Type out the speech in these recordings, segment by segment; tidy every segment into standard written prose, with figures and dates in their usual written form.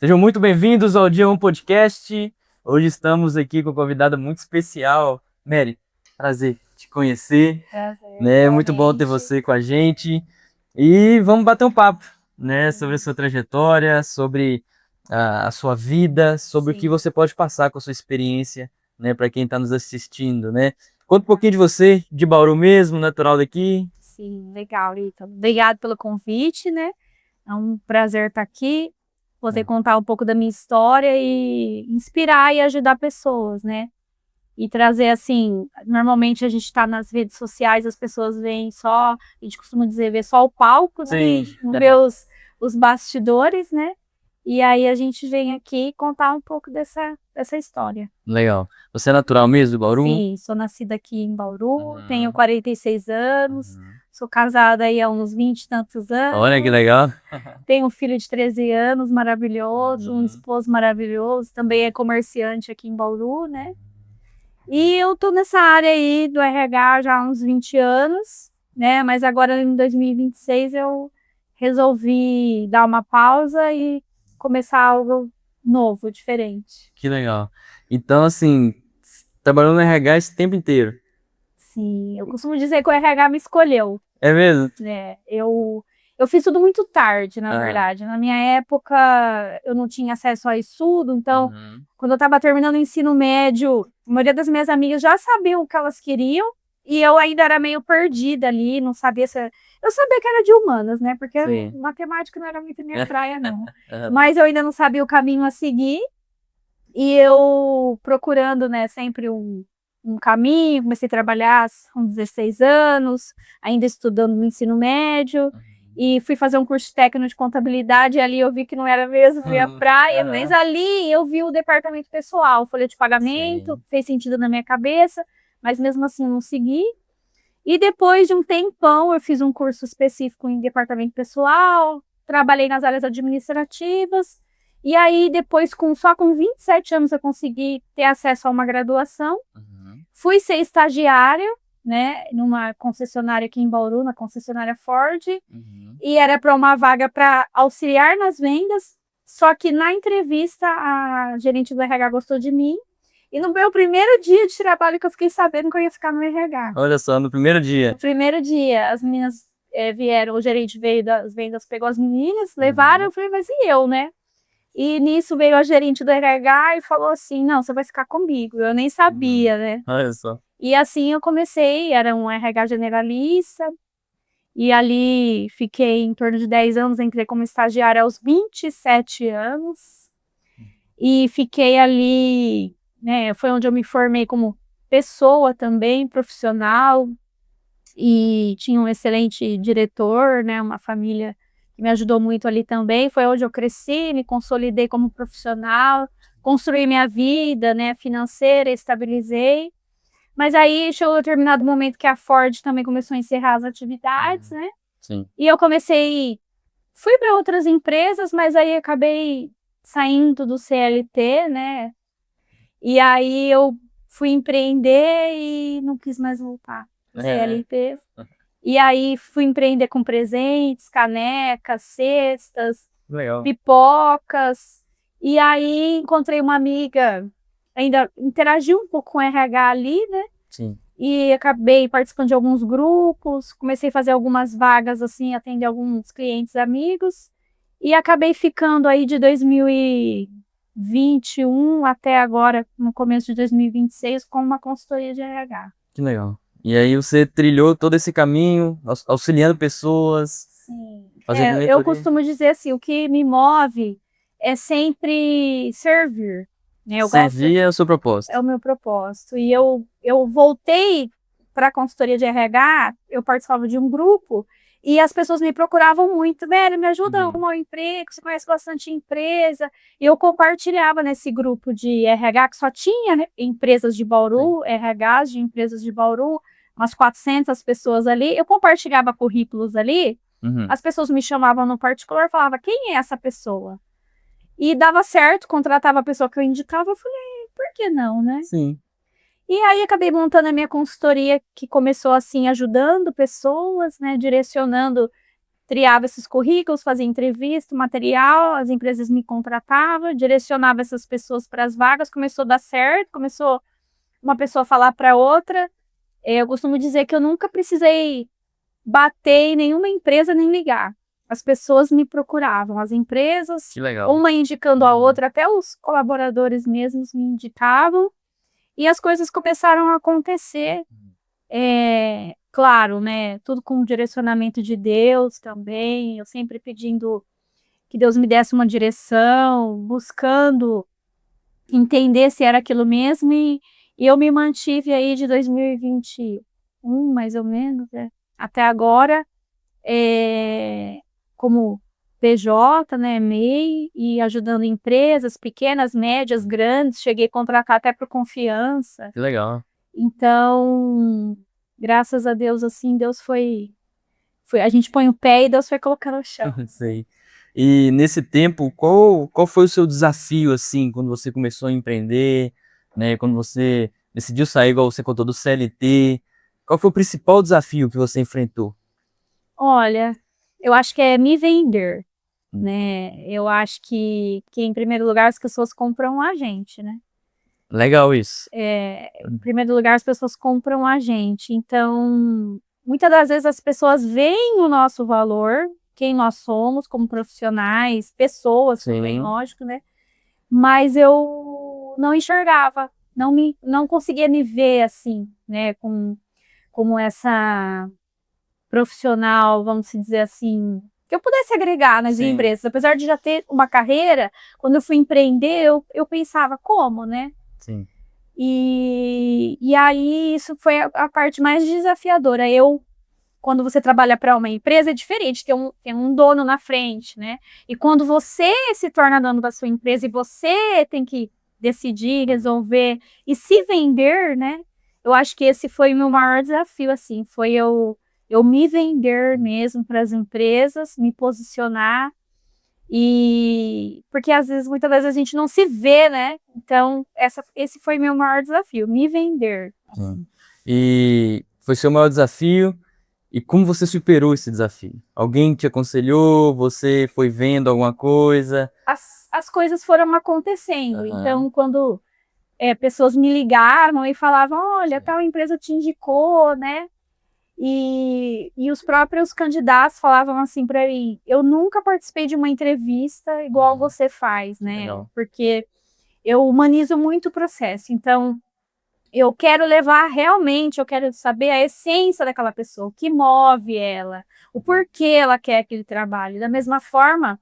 Sejam muito bem-vindos ao Dia 1 Podcast. Hoje estamos aqui com uma convidada muito especial. Mary, prazer te conhecer, Prazer, né? Muito bom ter igualmente. você com a gente. E vamos bater um papo, né? Sobre a Sim, sua trajetória, sobre a sua vida, sobre o que sim, você pode passar com a sua experiência, né? Para quem está nos assistindo, né? Conta um pouquinho de você, de Bauru mesmo, natural daqui. sim, legal, Ítalo. Obrigado pelo convite, né? É um prazer estar aqui, poder contar um pouco da minha história e inspirar e ajudar pessoas, né? E trazer assim, normalmente a gente está nas redes sociais, as pessoas veem só, a gente costuma dizer, ver só o palco, né? Sim, E não vê os bastidores, né? E aí a gente vem aqui contar um pouco dessa história. legal. Você é natural mesmo do Bauru? Sim, sou nascida aqui em Bauru, tenho Uhum, 46 anos, uhum. sou casada aí há uns 20 e tantos Olha que anos, legal. tenho um filho de 13 anos, maravilhoso, um Uhum. esposo maravilhoso, também é comerciante aqui em Bauru, né? E eu tô nessa área aí do RH já há uns 20 anos, né? Mas agora em 2026 eu resolvi dar uma pausa e começar algo novo, diferente. Que legal. Então, assim, trabalhando no RH esse tempo inteiro. Sim, eu costumo dizer que o RH me escolheu. É mesmo? Né? Eu fiz tudo muito tarde, na Aham. verdade. Na minha época, eu não tinha acesso a estudo, então, Uhum. quando eu estava terminando o ensino médio, a maioria das minhas amigas já sabiam o que elas queriam, e eu ainda era meio perdida ali, não sabia se. Eu sabia que era de humanas, né? Porque Sim. matemática não era muito minha praia, não. Aham. Mas eu ainda não sabia o caminho a seguir, e eu procurando, né, sempre um caminho, comecei a trabalhar com 16 anos, ainda estudando no ensino médio, e fui fazer um curso técnico de contabilidade, e ali eu vi que não era mesmo minha praia, mas Aham. ali eu vi o departamento pessoal, folha de pagamento, Sim. fez sentido na minha cabeça, mas mesmo assim não segui. E depois de um tempão, eu fiz um curso específico em departamento pessoal, trabalhei nas áreas administrativas, e aí depois, só com 27 anos, eu consegui ter acesso a uma graduação. Uhum. Fui ser estagiária, né, numa concessionária aqui em Bauru, na concessionária Ford, Uhum. e era para uma vaga para auxiliar nas vendas, só que na entrevista a gerente do RH gostou de mim, e no meu primeiro dia de trabalho que eu fiquei sabendo que eu ia ficar no RH. Olha só, no primeiro No dia. primeiro dia, as meninas vieram, o gerente veio das vendas, pegou as meninas, levaram, Uhum. eu falei, mas e eu, né? E nisso veio a gerente do RH e falou assim, não, você vai ficar comigo. Eu nem Uhum. sabia, né? Olha só. E assim eu comecei, era um RH generalista, e ali fiquei em torno de 10 anos, entrei como estagiária aos 27 anos, e fiquei ali, né? Foi onde eu me formei como pessoa também, profissional, e tinha um excelente diretor, né, uma família que me ajudou muito ali também, foi onde eu cresci, me consolidei como profissional, construí minha vida, né, financeira, estabilizei, mas aí chegou um determinado momento que a Ford também começou a encerrar as atividades, Uhum. né, Sim. e eu fui para outras empresas, mas aí acabei saindo do CLT, né, e aí eu fui empreender e não quis mais voltar pro É. CLT. E aí fui empreender com presentes, canecas, cestas, Legal. pipocas. E aí encontrei uma amiga, ainda interagi um pouco com o RH ali, né? Sim. E acabei participando de alguns grupos, comecei a fazer algumas vagas assim, atender alguns clientes amigos. E acabei ficando aí de 2021 até agora, no começo de 2026, com uma consultoria de RH. Que legal. E aí você trilhou todo esse caminho, auxiliando pessoas, Sim. fazendo Eu mentoria. costumo dizer assim, o que me move é sempre servir, né? Eu gosto, Servir é o seu propósito. é o meu propósito. E eu voltei para a consultoria de RH, eu participava de um grupo e as pessoas me procuravam muito, Mary, me ajuda a Uhum. arrumar um emprego, você conhece bastante empresa. E eu compartilhava nesse grupo de RH que só tinha, né, empresas de Sim. Bauru, RHs de empresas de Bauru, umas 400 pessoas ali. Eu compartilhava currículos ali, Uhum. as pessoas me chamavam no particular, falava quem é essa pessoa? E dava certo, contratava a pessoa que eu indicava, eu falei, por que não, né? Sim. E aí acabei montando a minha consultoria, que começou assim, ajudando pessoas, né, direcionando, triava esses currículos, fazia entrevista, material, as empresas me contratavam, direcionava essas pessoas para as vagas, começou a dar certo, começou uma pessoa a falar para outra. Eu costumo dizer que eu nunca precisei bater em nenhuma empresa nem ligar. As pessoas me procuravam, as empresas, Que legal. uma indicando a outra, até os colaboradores mesmos me indicavam, e as coisas começaram a acontecer. Claro, né? Tudo com o direcionamento de Deus também. Eu sempre pedindo que Deus me desse uma direção, buscando entender se era aquilo mesmo. E eu me mantive aí de 2021, mais ou menos, até agora, como PJ, né, MEI, e ajudando empresas pequenas, médias, grandes. Cheguei a contratar até por confiança. Que legal. Então, graças a Deus, assim, Deus foi, a gente põe o pé e Deus foi colocando no chão. Sei. E nesse tempo, qual foi o seu desafio, assim, quando você começou a empreender, né? Quando você decidiu sair, igual você contou, do CLT? Qual foi o principal desafio que você enfrentou? Olha, eu acho que é me vender, né? Eu acho que em primeiro lugar as pessoas compram a gente, né? Legal isso. Em primeiro lugar as pessoas compram a gente. Então, muitas das vezes as pessoas veem o nosso valor, quem nós somos como profissionais, pessoas também, Sim. lógico, né? Mas eu não enxergava, não conseguia me ver assim, né? Como essa profissional, vamos dizer assim, que eu pudesse agregar nas Sim. empresas. Apesar de já ter uma carreira, quando eu fui empreender, eu pensava, como, né? Sim. E aí isso foi a parte mais desafiadora. Quando você trabalha para uma empresa, é diferente, tem um dono na frente, né? E quando você se torna dono da sua empresa e você tem que decidir, resolver e se vender, né? Eu acho que esse foi o meu maior desafio, assim, foi eu me vender mesmo para as empresas, me posicionar. E porque às vezes, muitas vezes a gente não se vê, né? Então, esse foi meu maior desafio, me vender. Sim. E foi seu maior desafio? E como você superou esse desafio? Alguém te aconselhou? Você foi vendo alguma coisa? As coisas foram acontecendo. Aham. Então, quando pessoas me ligaram e falavam, olha, tal empresa te indicou, né? E os próprios candidatos falavam assim para mim, eu nunca participei de uma entrevista igual você faz, né? Legal. Porque eu humanizo muito o processo. Então, eu quero levar realmente, eu quero saber a essência daquela pessoa, o que move ela, o porquê ela quer aquele trabalho. Da mesma forma,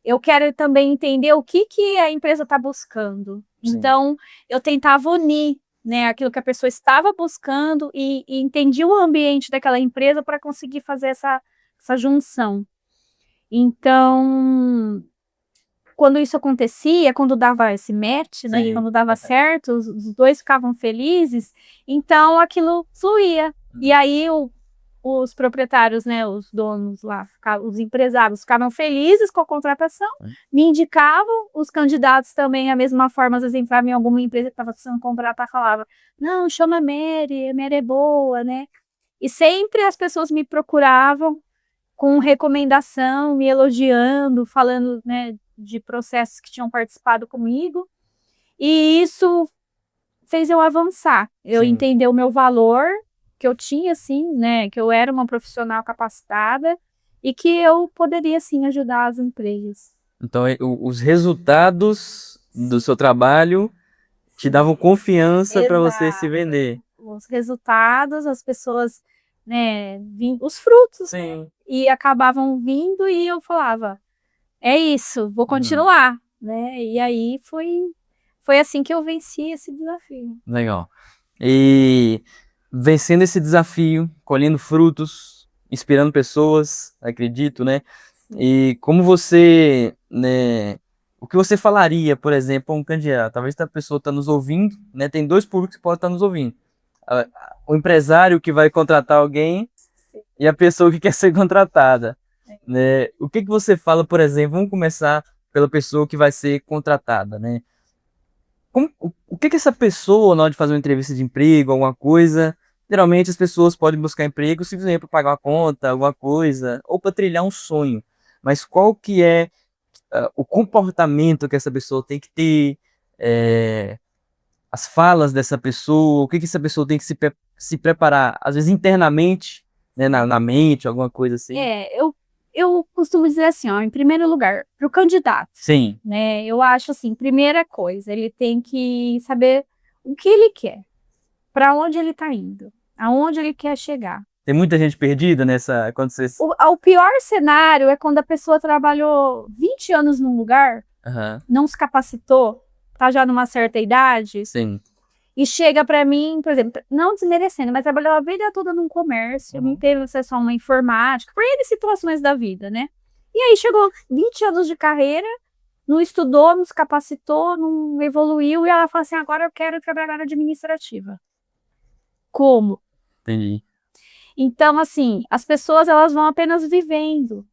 eu quero também entender o que a empresa está buscando. Sim. Então, eu tentava unir, né, aquilo que a pessoa estava buscando e entendi o ambiente daquela empresa para conseguir fazer essa junção. Então, quando isso acontecia, quando dava esse match, né, Sim. quando dava certo, os dois ficavam felizes, então aquilo fluía. E aí os proprietários, né, os donos lá, os empresários ficavam felizes com a contratação, me indicavam, os candidatos também, a mesma forma, às vezes entravam em alguma empresa que estava precisando contratar, falava, não, chama a Mary é boa, né? E sempre as pessoas me procuravam com recomendação, me elogiando, falando, né, de processos que tinham participado comigo, e isso fez eu avançar, eu Sim. entender o meu valor, que eu tinha, assim, né, que eu era uma profissional capacitada e que eu poderia, sim, ajudar as empresas. Então, os resultados do seu trabalho te davam confiança para você se Exato. vender. Os resultados, as pessoas, né, os frutos, né, Sim. e acabavam vindo e eu falava, é isso, vou continuar, né, e aí foi assim que eu venci esse desafio. Legal. E vencendo esse desafio, colhendo frutos, inspirando pessoas, acredito, né? E como você, né, o que você falaria, por exemplo, a um candidato? Talvez a pessoa está nos ouvindo, né? Tem dois públicos que podem estar nos ouvindo. O empresário que vai contratar alguém e a pessoa que quer ser contratada, né? O que você fala, por exemplo, vamos começar pela pessoa que vai ser contratada, né? O que essa pessoa, na hora de fazer uma entrevista de emprego, alguma coisa, geralmente as pessoas podem buscar emprego simplesmente para pagar uma conta, alguma coisa, ou para trilhar um sonho. Mas qual que é o comportamento que essa pessoa tem que ter, eh, as falas dessa pessoa, o que que essa pessoa tem que se preparar, às vezes internamente, né, na mente, alguma coisa assim? Eu costumo dizer assim, ó, em primeiro lugar, para o candidato, Sim, né? Eu acho assim, primeira coisa, ele tem que saber o que ele quer, para onde ele está indo, aonde ele quer chegar. tem muita gente perdida nessa, quando vocês... O pior cenário é quando a pessoa trabalhou 20 anos num lugar, Aham, não se capacitou, tá já numa certa idade, sim. e chega para mim, por exemplo, não desmerecendo, mas trabalhou a vida toda num comércio, não teve acesso a uma informática, por N situações da vida, né? E aí chegou 20 anos de carreira, não estudou, não se capacitou, não evoluiu, e ela fala assim, agora eu quero trabalhar na área administrativa. Como? Entendi. Então, assim, as pessoas elas vão apenas vivendo.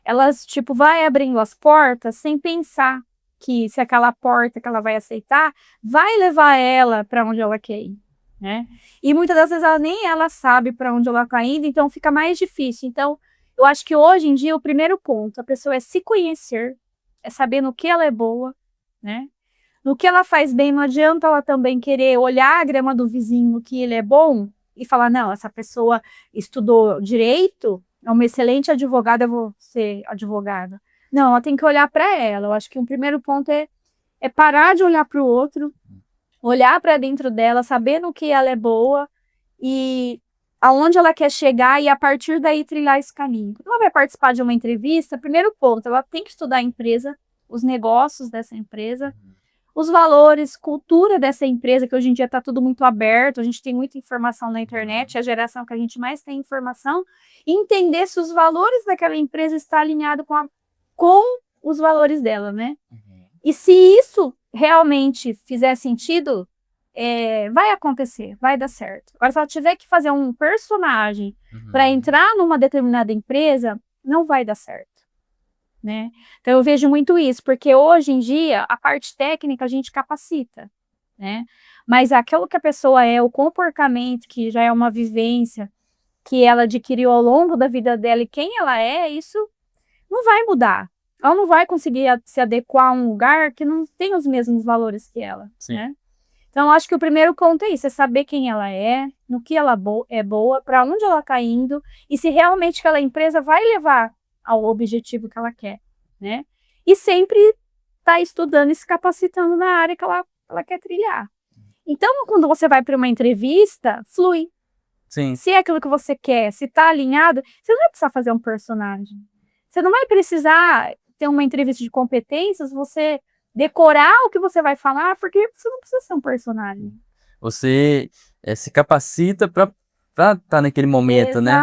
Elas, tipo, vai abrindo as portas sem pensar que se aquela porta que ela vai aceitar vai levar ela para onde ela quer ir, né? E muitas das vezes ela nem ela sabe para onde ela está indo, então fica mais difícil. Então, eu acho que hoje em dia o primeiro ponto, a pessoa é se conhecer, é saber no que ela é boa, né? No que ela faz bem, não adianta ela também querer olhar a grama do vizinho no que ele é bom e falar, não, essa pessoa estudou direito, é uma excelente advogada, eu vou ser advogada. Não, ela tem que olhar para ela. Eu acho que um primeiro ponto é parar de olhar para o outro, olhar para dentro dela, saber no que ela é boa e aonde ela quer chegar e a partir daí trilhar esse caminho. Quando ela vai participar de uma entrevista, primeiro ponto, ela tem que estudar a empresa, os negócios dessa empresa, os valores, cultura dessa empresa, que hoje em dia está tudo muito aberto, a gente tem muita informação na internet, é a geração que a gente mais tem informação, e entender se os valores daquela empresa estão alinhados com os valores dela, né? E se isso realmente fizer sentido, vai acontecer, vai dar certo. Agora, se ela tiver que fazer um personagem para entrar numa determinada empresa, não vai dar certo. Né? Então eu vejo muito isso, porque hoje em dia a parte técnica a gente capacita, né? Mas aquilo que a pessoa é, o comportamento que já é uma vivência que ela adquiriu ao longo da vida dela e quem ela é, isso não vai mudar. Ela não vai conseguir se adequar a um lugar que não tem os mesmos valores que ela, Sim. né? Então eu acho que o primeiro ponto é isso, é saber quem ela é, no que ela é boa, para onde ela está indo e se realmente aquela empresa vai levar ao objetivo que ela quer, né? E sempre tá estudando e se capacitando na área que ela quer trilhar. Então, quando você vai para uma entrevista, flui. Sim. Se é aquilo que você quer, se tá alinhado, você não vai precisar fazer um personagem. Você não vai precisar ter uma entrevista de competências, você decorar o que você vai falar, porque você não precisa ser um personagem. Você se capacita para estar naquele momento, né?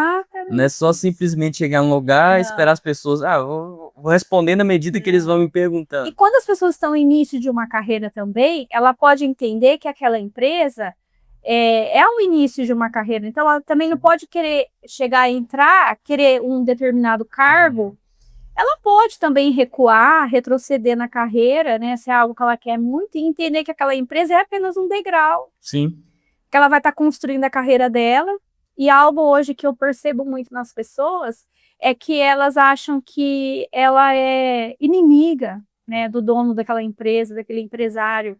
Não é Exatamente. só simplesmente chegar num lugar e esperar Não. as pessoas, vou responder na medida que eles vão me E perguntando. quando as pessoas estão no início de uma carreira também, ela pode entender que aquela empresa é o início de uma carreira. Então, ela também não pode querer chegar a entrar, querer um determinado cargo. Ela pode também recuar, retroceder na carreira, né? Se é algo que ela quer muito, e entender que aquela empresa é apenas um degrau, Sim. que ela vai estar construindo a carreira dela. E algo hoje que eu percebo muito nas pessoas é que elas acham que ela é inimiga, né, do dono daquela empresa, daquele empresário,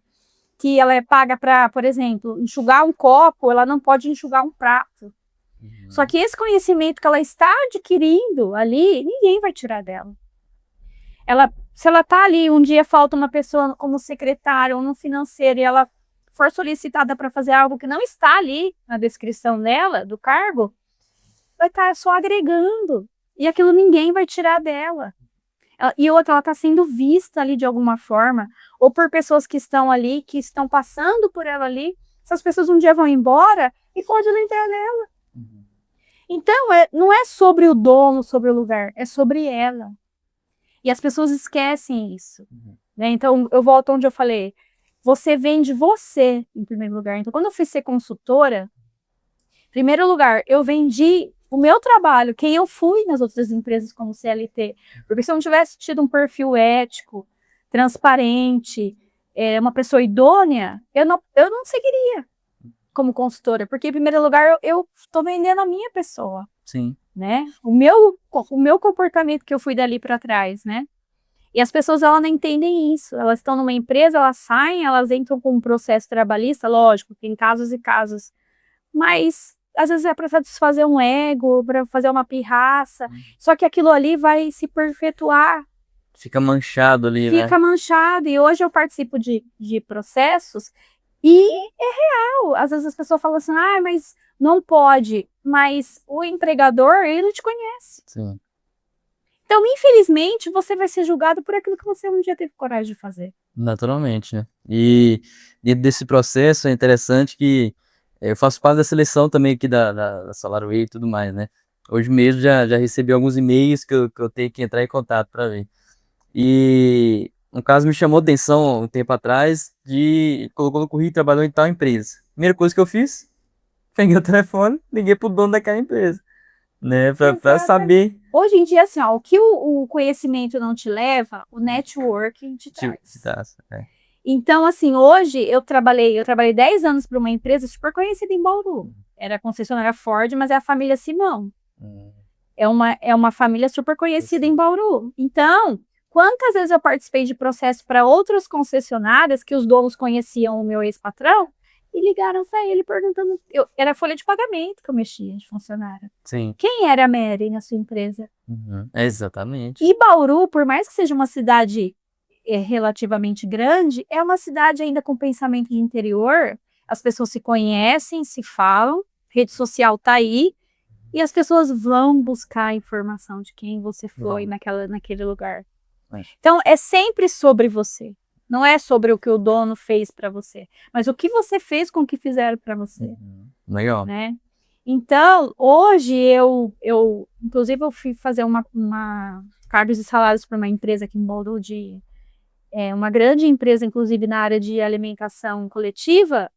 que ela é paga para, por exemplo, enxugar um copo, ela não pode enxugar um prato. Só que esse conhecimento que ela está adquirindo ali, ninguém vai tirar dela. Se ela está ali, um dia falta uma pessoa como secretária ou no financeiro e ela for solicitada para fazer algo que não está ali na descrição dela, do cargo, vai estar só agregando. E aquilo ninguém vai tirar dela. E outra, ela está sendo vista ali de alguma forma, ou por pessoas que estão ali, que estão passando por ela ali. Essas pessoas um dia vão embora e pode lembrar nela. Então, não é sobre o dono, sobre o lugar, é sobre ela. E as pessoas esquecem isso. Né? Então, eu volto onde eu falei, você vende você em primeiro lugar. Então, quando eu fui ser consultora, em primeiro lugar, eu vendi o meu trabalho, quem eu fui nas outras empresas como CLT. Porque se eu não tivesse tido um perfil ético, transparente, uma pessoa idônea, eu não seguiria como consultora, porque em primeiro lugar eu tô vendendo a minha pessoa, Sim. né? O meu comportamento que eu fui dali para trás, né? E as pessoas, elas não entendem isso. Elas estão numa empresa, elas saem, elas entram com um processo trabalhista, lógico, tem casos e casos. Mas, às vezes, é para satisfazer um ego, para fazer uma pirraça. Só que aquilo ali vai se perpetuar. Fica manchado ali, né? Fica manchado. E hoje eu participo de processos e é real. Às vezes as pessoas falam assim, mas não pode. Mas o empregador, ele não te conhece. Sim. Então, infelizmente, você vai ser julgado por aquilo que você um dia teve coragem de fazer. Naturalmente, né? E dentro desse processo é interessante que eu faço parte da seleção também aqui da SolarWay e tudo mais, né? Hoje mesmo já recebi alguns e-mails que eu tenho que entrar em contato para ver. E um caso me chamou a atenção um tempo atrás, colocou no currículo, trabalhou em tal empresa. Primeira coisa que eu fiz, peguei o telefone, liguei pro dono daquela empresa, né? Pra saber. Hoje em dia, assim, o que o conhecimento não te leva, o networking te traz. Então, assim, hoje eu trabalhei 10 anos para uma empresa super conhecida em Bauru. Era a concessionária Ford, mas é a família Simão. É uma família super conhecida em Bauru. Então, quantas vezes eu participei de processo para outras concessionárias que os donos conheciam o meu ex-patrão e ligaram para ele perguntando. Era a folha de pagamento que eu mexia de funcionário. Sim. Quem era a Mary na sua empresa? Exatamente. E Bauru, por mais que seja uma cidade relativamente grande, é uma cidade ainda com pensamento de interior. As pessoas se conhecem, se falam, rede social tá aí, e as pessoas vão buscar a informação de quem você foi naquele lugar. Então, é sempre sobre você. Não é sobre o que o dono fez para você, mas o que você fez com o que fizeram para você. Legal. Né? Então, hoje inclusive eu fui fazer uma cargos e salários para uma empresa aqui em Bauru, uma grande empresa, inclusive na área de alimentação coletiva.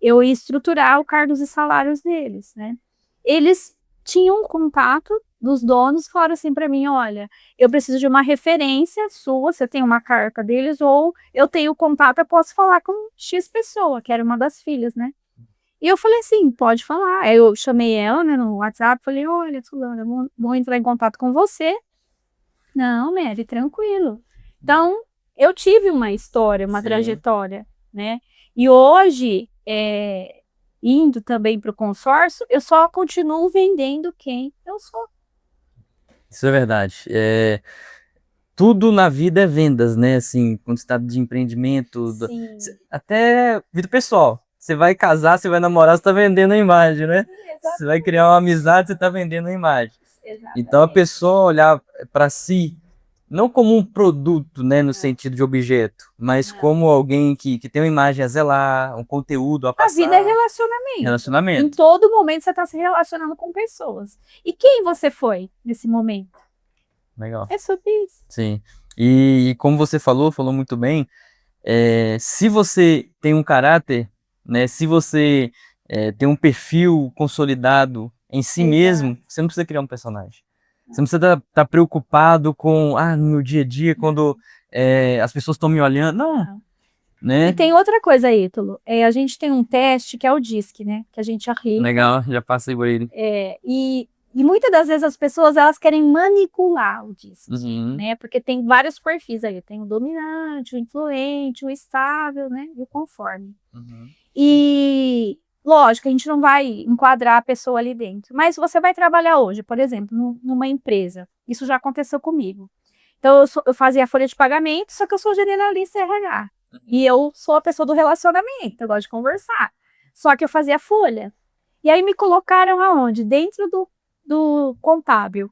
Eu ia estruturar o cargos e salários deles, né? Eles tinham um contato dos donos, falaram assim para mim, olha, eu preciso de uma referência sua, você tem uma carta deles, ou eu tenho contato, eu posso falar com X pessoa, que era uma das filhas, né? E eu falei assim, pode falar. Aí eu chamei ela, né, no WhatsApp, falei, olha, Fulana, vou entrar em contato com você. Não, Mary, tranquilo. Então, eu tive uma história, uma trajetória, né? E hoje, indo também para o consórcio, eu só continuo vendendo quem eu sou. Isso é verdade. Tudo na vida é vendas, né? Assim, quando você tá de empreendimento, até vida pessoal. Você vai casar, você vai namorar, você tá vendendo a imagem, né? Você vai criar uma amizade, você tá vendendo a imagem. Então a pessoa olhar para si, não como um produto, né, no sentido de objeto, mas como alguém que tem uma imagem a zelar, um conteúdo a passar. A vida é relacionamento. Relacionamento. Em todo momento você tá se relacionando com pessoas. E quem você foi nesse momento? Legal. É sobre isso. Sim. E como você falou muito bem, se você tem um caráter, né, se você tem um perfil consolidado em si mesmo, você não precisa criar um personagem. Você não precisa estar preocupado com, no meu dia a dia, quando as pessoas estão me olhando. Não. Né? E tem outra coisa, Ítalo. A gente tem um teste que é o DISC, né? Que a gente arriba. Legal, já passei por ele. E muitas das vezes as pessoas, elas querem manipular o DISC, né? Porque tem vários perfis aí. Tem o dominante, o influente, o estável, né? E o conforme. E, lógico, a gente não vai enquadrar a pessoa ali dentro. Mas você vai trabalhar hoje, por exemplo, numa empresa. Isso já aconteceu comigo. Então, eu fazia a folha de pagamento, só que eu sou generalista RH. E eu sou a pessoa do relacionamento, eu gosto de conversar. Só que eu fazia a folha. E aí me colocaram aonde? Dentro do contábil.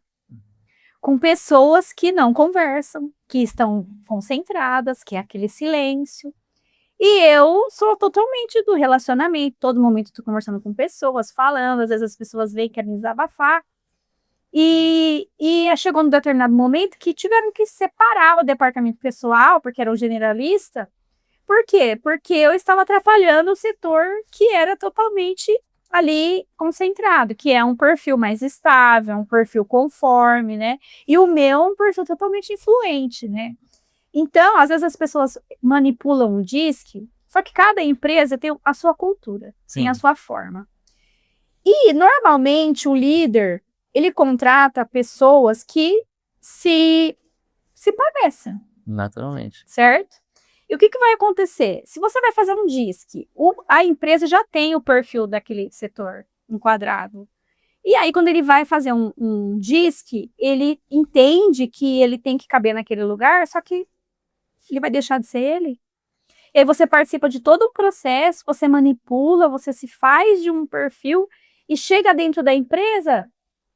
Com pessoas que não conversam, que estão concentradas, que é aquele silêncio. E eu sou totalmente do relacionamento. Todo momento estou conversando com pessoas, falando. Às vezes as pessoas vêm e querem desabafar. E chegou num determinado momento que tiveram que separar o departamento pessoal, porque era um generalista. Por quê? Porque eu estava atrapalhando o setor que era totalmente ali concentrado, que é um perfil mais estável, um perfil conforme, né? E o meu é um perfil totalmente influente, né? Então, às vezes as pessoas manipulam o DISC Só que cada empresa tem a sua cultura, tem a Sim. sua forma. E, normalmente, o líder, ele contrata pessoas que se parecem, Naturalmente. certo? E o que vai acontecer? Se você vai fazer um DISC, a empresa já tem o perfil daquele setor enquadrado. E aí, quando ele vai fazer um DISC, ele entende que ele tem que caber naquele lugar, só que ele vai deixar de ser ele. E aí você participa de todo o processo, você manipula, você se faz de um perfil e chega dentro da empresa,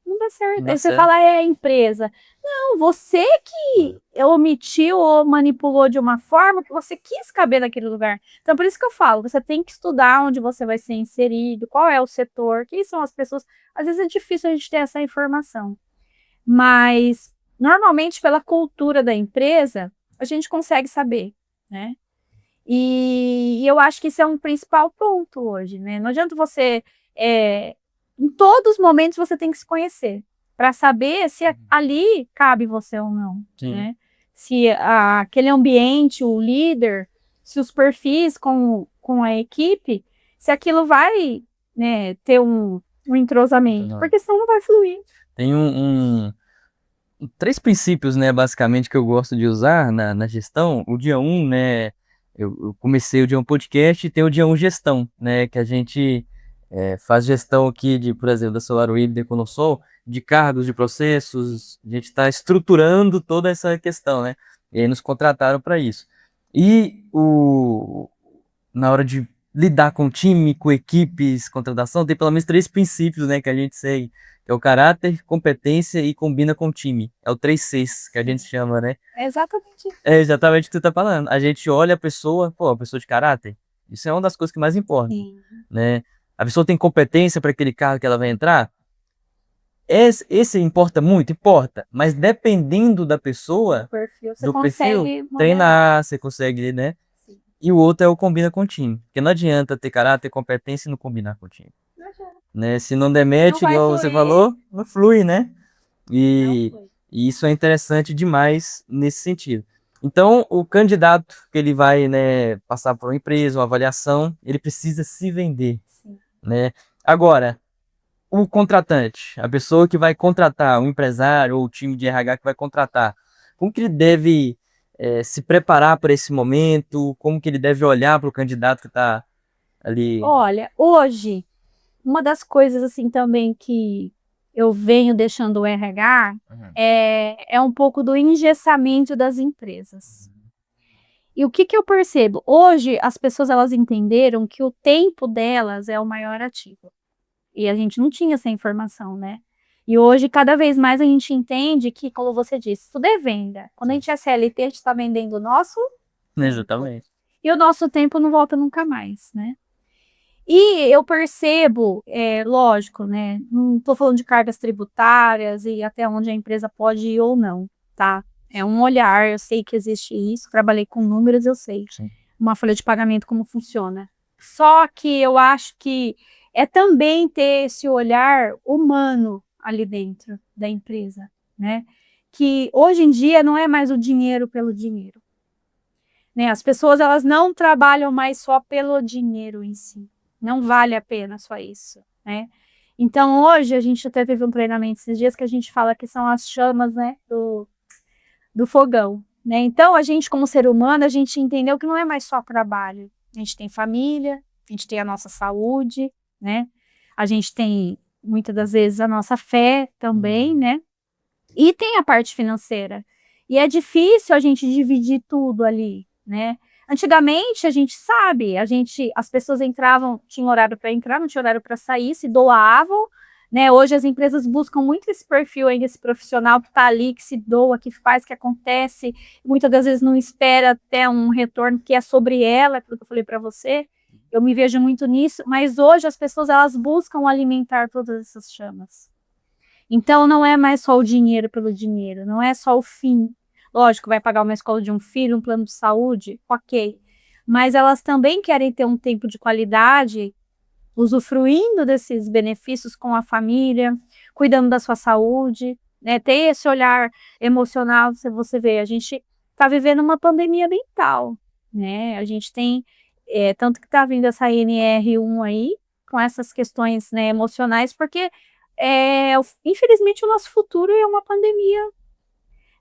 não dá certo. Não dá Aí você certo. fala, é a empresa. Não, você que omitiu ou manipulou de uma forma que você quis caber naquele lugar. Então, por isso que eu falo, você tem que estudar onde você vai ser inserido, qual é o setor, quem são as pessoas. Às vezes é difícil a gente ter essa informação. Mas, normalmente, pela cultura da empresa, a gente consegue saber, né? E eu acho que isso é um principal ponto hoje, né? Não adianta você, em todos os momentos você tem que se conhecer, para saber se ali cabe você ou não, Sim. né? Se aquele ambiente, o líder, se os perfis com a equipe, se aquilo vai, né, ter um entrosamento, porque senão não vai fluir. Tem três princípios, né, basicamente, que eu gosto de usar na gestão. O dia um, né, eu comecei o dia um podcast e tem o dia um gestão, né, que a gente faz gestão aqui de, por exemplo, da Solar Web, da Econosol, de cargos, de processos, a gente está estruturando toda essa questão, né, e aí nos contrataram para isso. E na hora de lidar com time, com equipes, contratação, tem pelo menos três princípios, né, que a gente segue. É o caráter, competência e combina com o time. É o 3Cs que a gente chama, né? É exatamente isso. É exatamente o que tu tá falando. A gente olha a pessoa, pô, a pessoa de caráter. Isso é uma das coisas que mais importa, Sim. né? A pessoa tem competência para aquele cargo que ela vai entrar. Esse importa muito, importa. Mas dependendo da pessoa, Perfil, você do perfil, consegue modelar. treinar, você consegue, né? Sim. E o outro é o combina com o time. Porque não adianta ter caráter, competência e não combinar com o time. Não adianta. Né? Se não der Não match, vai igual você fluir, falou, não flui, né? não E, flui. e isso é interessante demais nesse sentido. Então, o candidato que ele vai, né, passar por uma empresa, uma avaliação, ele precisa se vender, Sim. né? Agora, o contratante, a pessoa que vai contratar, o empresário ou o time de RH que vai contratar, como que ele deve se preparar para esse momento? Como que ele deve olhar para o candidato que está ali? Olha, hoje, uma das coisas assim também que eu venho deixando o RH Uhum. é um pouco do engessamento das empresas. E o que eu percebo? Hoje, as pessoas elas entenderam que o tempo delas é o maior ativo. E a gente não tinha essa informação, né? E hoje, cada vez mais, a gente entende que, como você disse, tudo é venda. Quando a gente é CLT, a gente está vendendo o nosso Exatamente. e o nosso tempo não volta nunca mais, né? E eu percebo, lógico, né? Não estou falando de cargas tributárias e até onde a empresa pode ir ou não, tá? É um olhar, eu sei que existe isso, trabalhei com números, eu sei. Sim. Uma folha de pagamento, como funciona. Só que eu acho que é também ter esse olhar humano ali dentro da empresa, né? Que hoje em dia não é mais o dinheiro pelo dinheiro, né? As pessoas elas não trabalham mais só pelo dinheiro em si. Não vale a pena só isso, né? Então hoje a gente até teve um treinamento esses dias que a gente fala que são as chamas, né, do fogão, né? Então a gente como ser humano, a gente entendeu que não é mais só trabalho. A gente tem família, a gente tem a nossa saúde, né? A gente tem muitas das vezes a nossa fé também, né? E tem a parte financeira. E é difícil a gente dividir tudo ali, né? Antigamente, a gente sabe, as pessoas entravam, tinha horário para entrar, não tinha horário para sair, se doavam, né? Hoje as empresas buscam muito esse perfil ainda, esse profissional que está ali, que se doa, que faz, que acontece, muitas das vezes não espera até um retorno que é sobre ela, aquilo que eu falei para você. Eu me vejo muito nisso, mas hoje as pessoas elas buscam alimentar todas essas chamas. Então não é mais só o dinheiro pelo dinheiro, não é só o fim. Lógico, vai pagar uma escola de um filho, um plano de saúde, ok. Mas elas também querem ter um tempo de qualidade, usufruindo desses benefícios com a família, cuidando da sua saúde, né? Ter esse olhar emocional, se você vê, a gente está vivendo uma pandemia mental, né? A gente tem Tanto que tá vindo essa NR1 aí, com essas questões, né, emocionais, porque infelizmente o nosso futuro é uma pandemia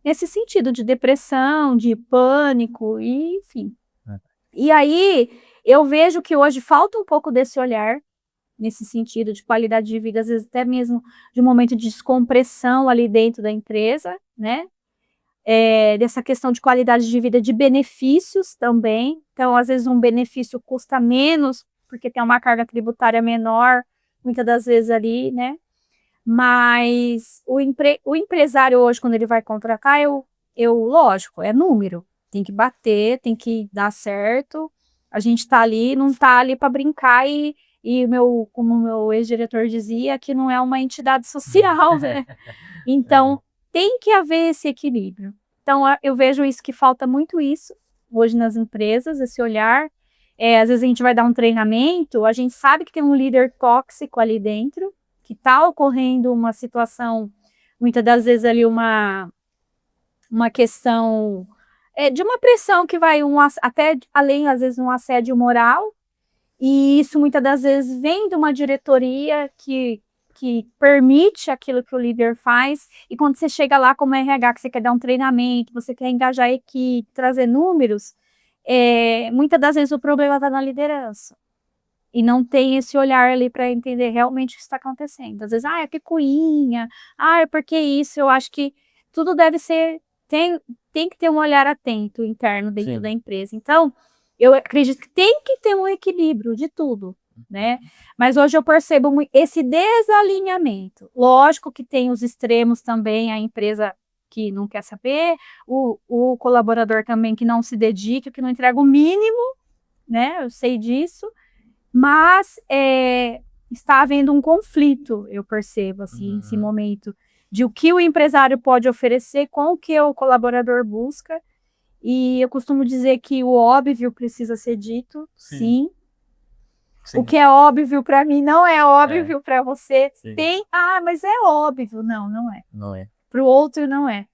nesse sentido de depressão, de pânico, e, enfim. E aí eu vejo que hoje falta um pouco desse olhar, nesse sentido de qualidade de vida, às vezes até mesmo de um momento de descompressão ali dentro da empresa, né? Dessa questão de qualidade de vida, de benefícios também. Então, às vezes um benefício custa menos, porque tem uma carga tributária menor, muitas das vezes ali, né? Mas o empresário hoje, quando ele vai contratar, lógico, é número. Tem que bater, tem que dar certo. A gente tá ali, não tá ali para brincar como o meu ex-diretor dizia, que não é uma entidade social, né? Então, tem que haver esse equilíbrio. Então, eu vejo isso, que falta muito isso hoje nas empresas, esse olhar. Às vezes a gente vai dar um treinamento, a gente sabe que tem um líder tóxico ali dentro, que está ocorrendo uma situação, muitas das vezes ali uma questão de uma pressão que vai até além, às vezes, um assédio moral, e isso muitas das vezes vem de uma diretoria que permite aquilo que o líder faz, e quando você chega lá como RH, que você quer dar um treinamento, você quer engajar a equipe, trazer números, muitas das vezes o problema está na liderança. E não tem esse olhar ali para entender realmente o que está acontecendo. Às vezes, é picuinha, é porque isso. Eu acho que tudo deve ser, tem que ter um olhar atento interno dentro da empresa. Então, eu acredito que tem que ter um equilíbrio de tudo, né? Mas hoje eu percebo esse desalinhamento. Lógico que tem os extremos também, a empresa que não quer saber, o colaborador também que não se dedica, que não entrega o mínimo, né? Eu sei disso. Mas está havendo um conflito, eu percebo, assim, nesse momento, de o que o empresário pode oferecer com o que o colaborador busca. E eu costumo dizer que o óbvio precisa ser dito, sim. O que é óbvio para mim não é óbvio para você. Mas é óbvio. Não, não é. Não é. Para o outro, não é.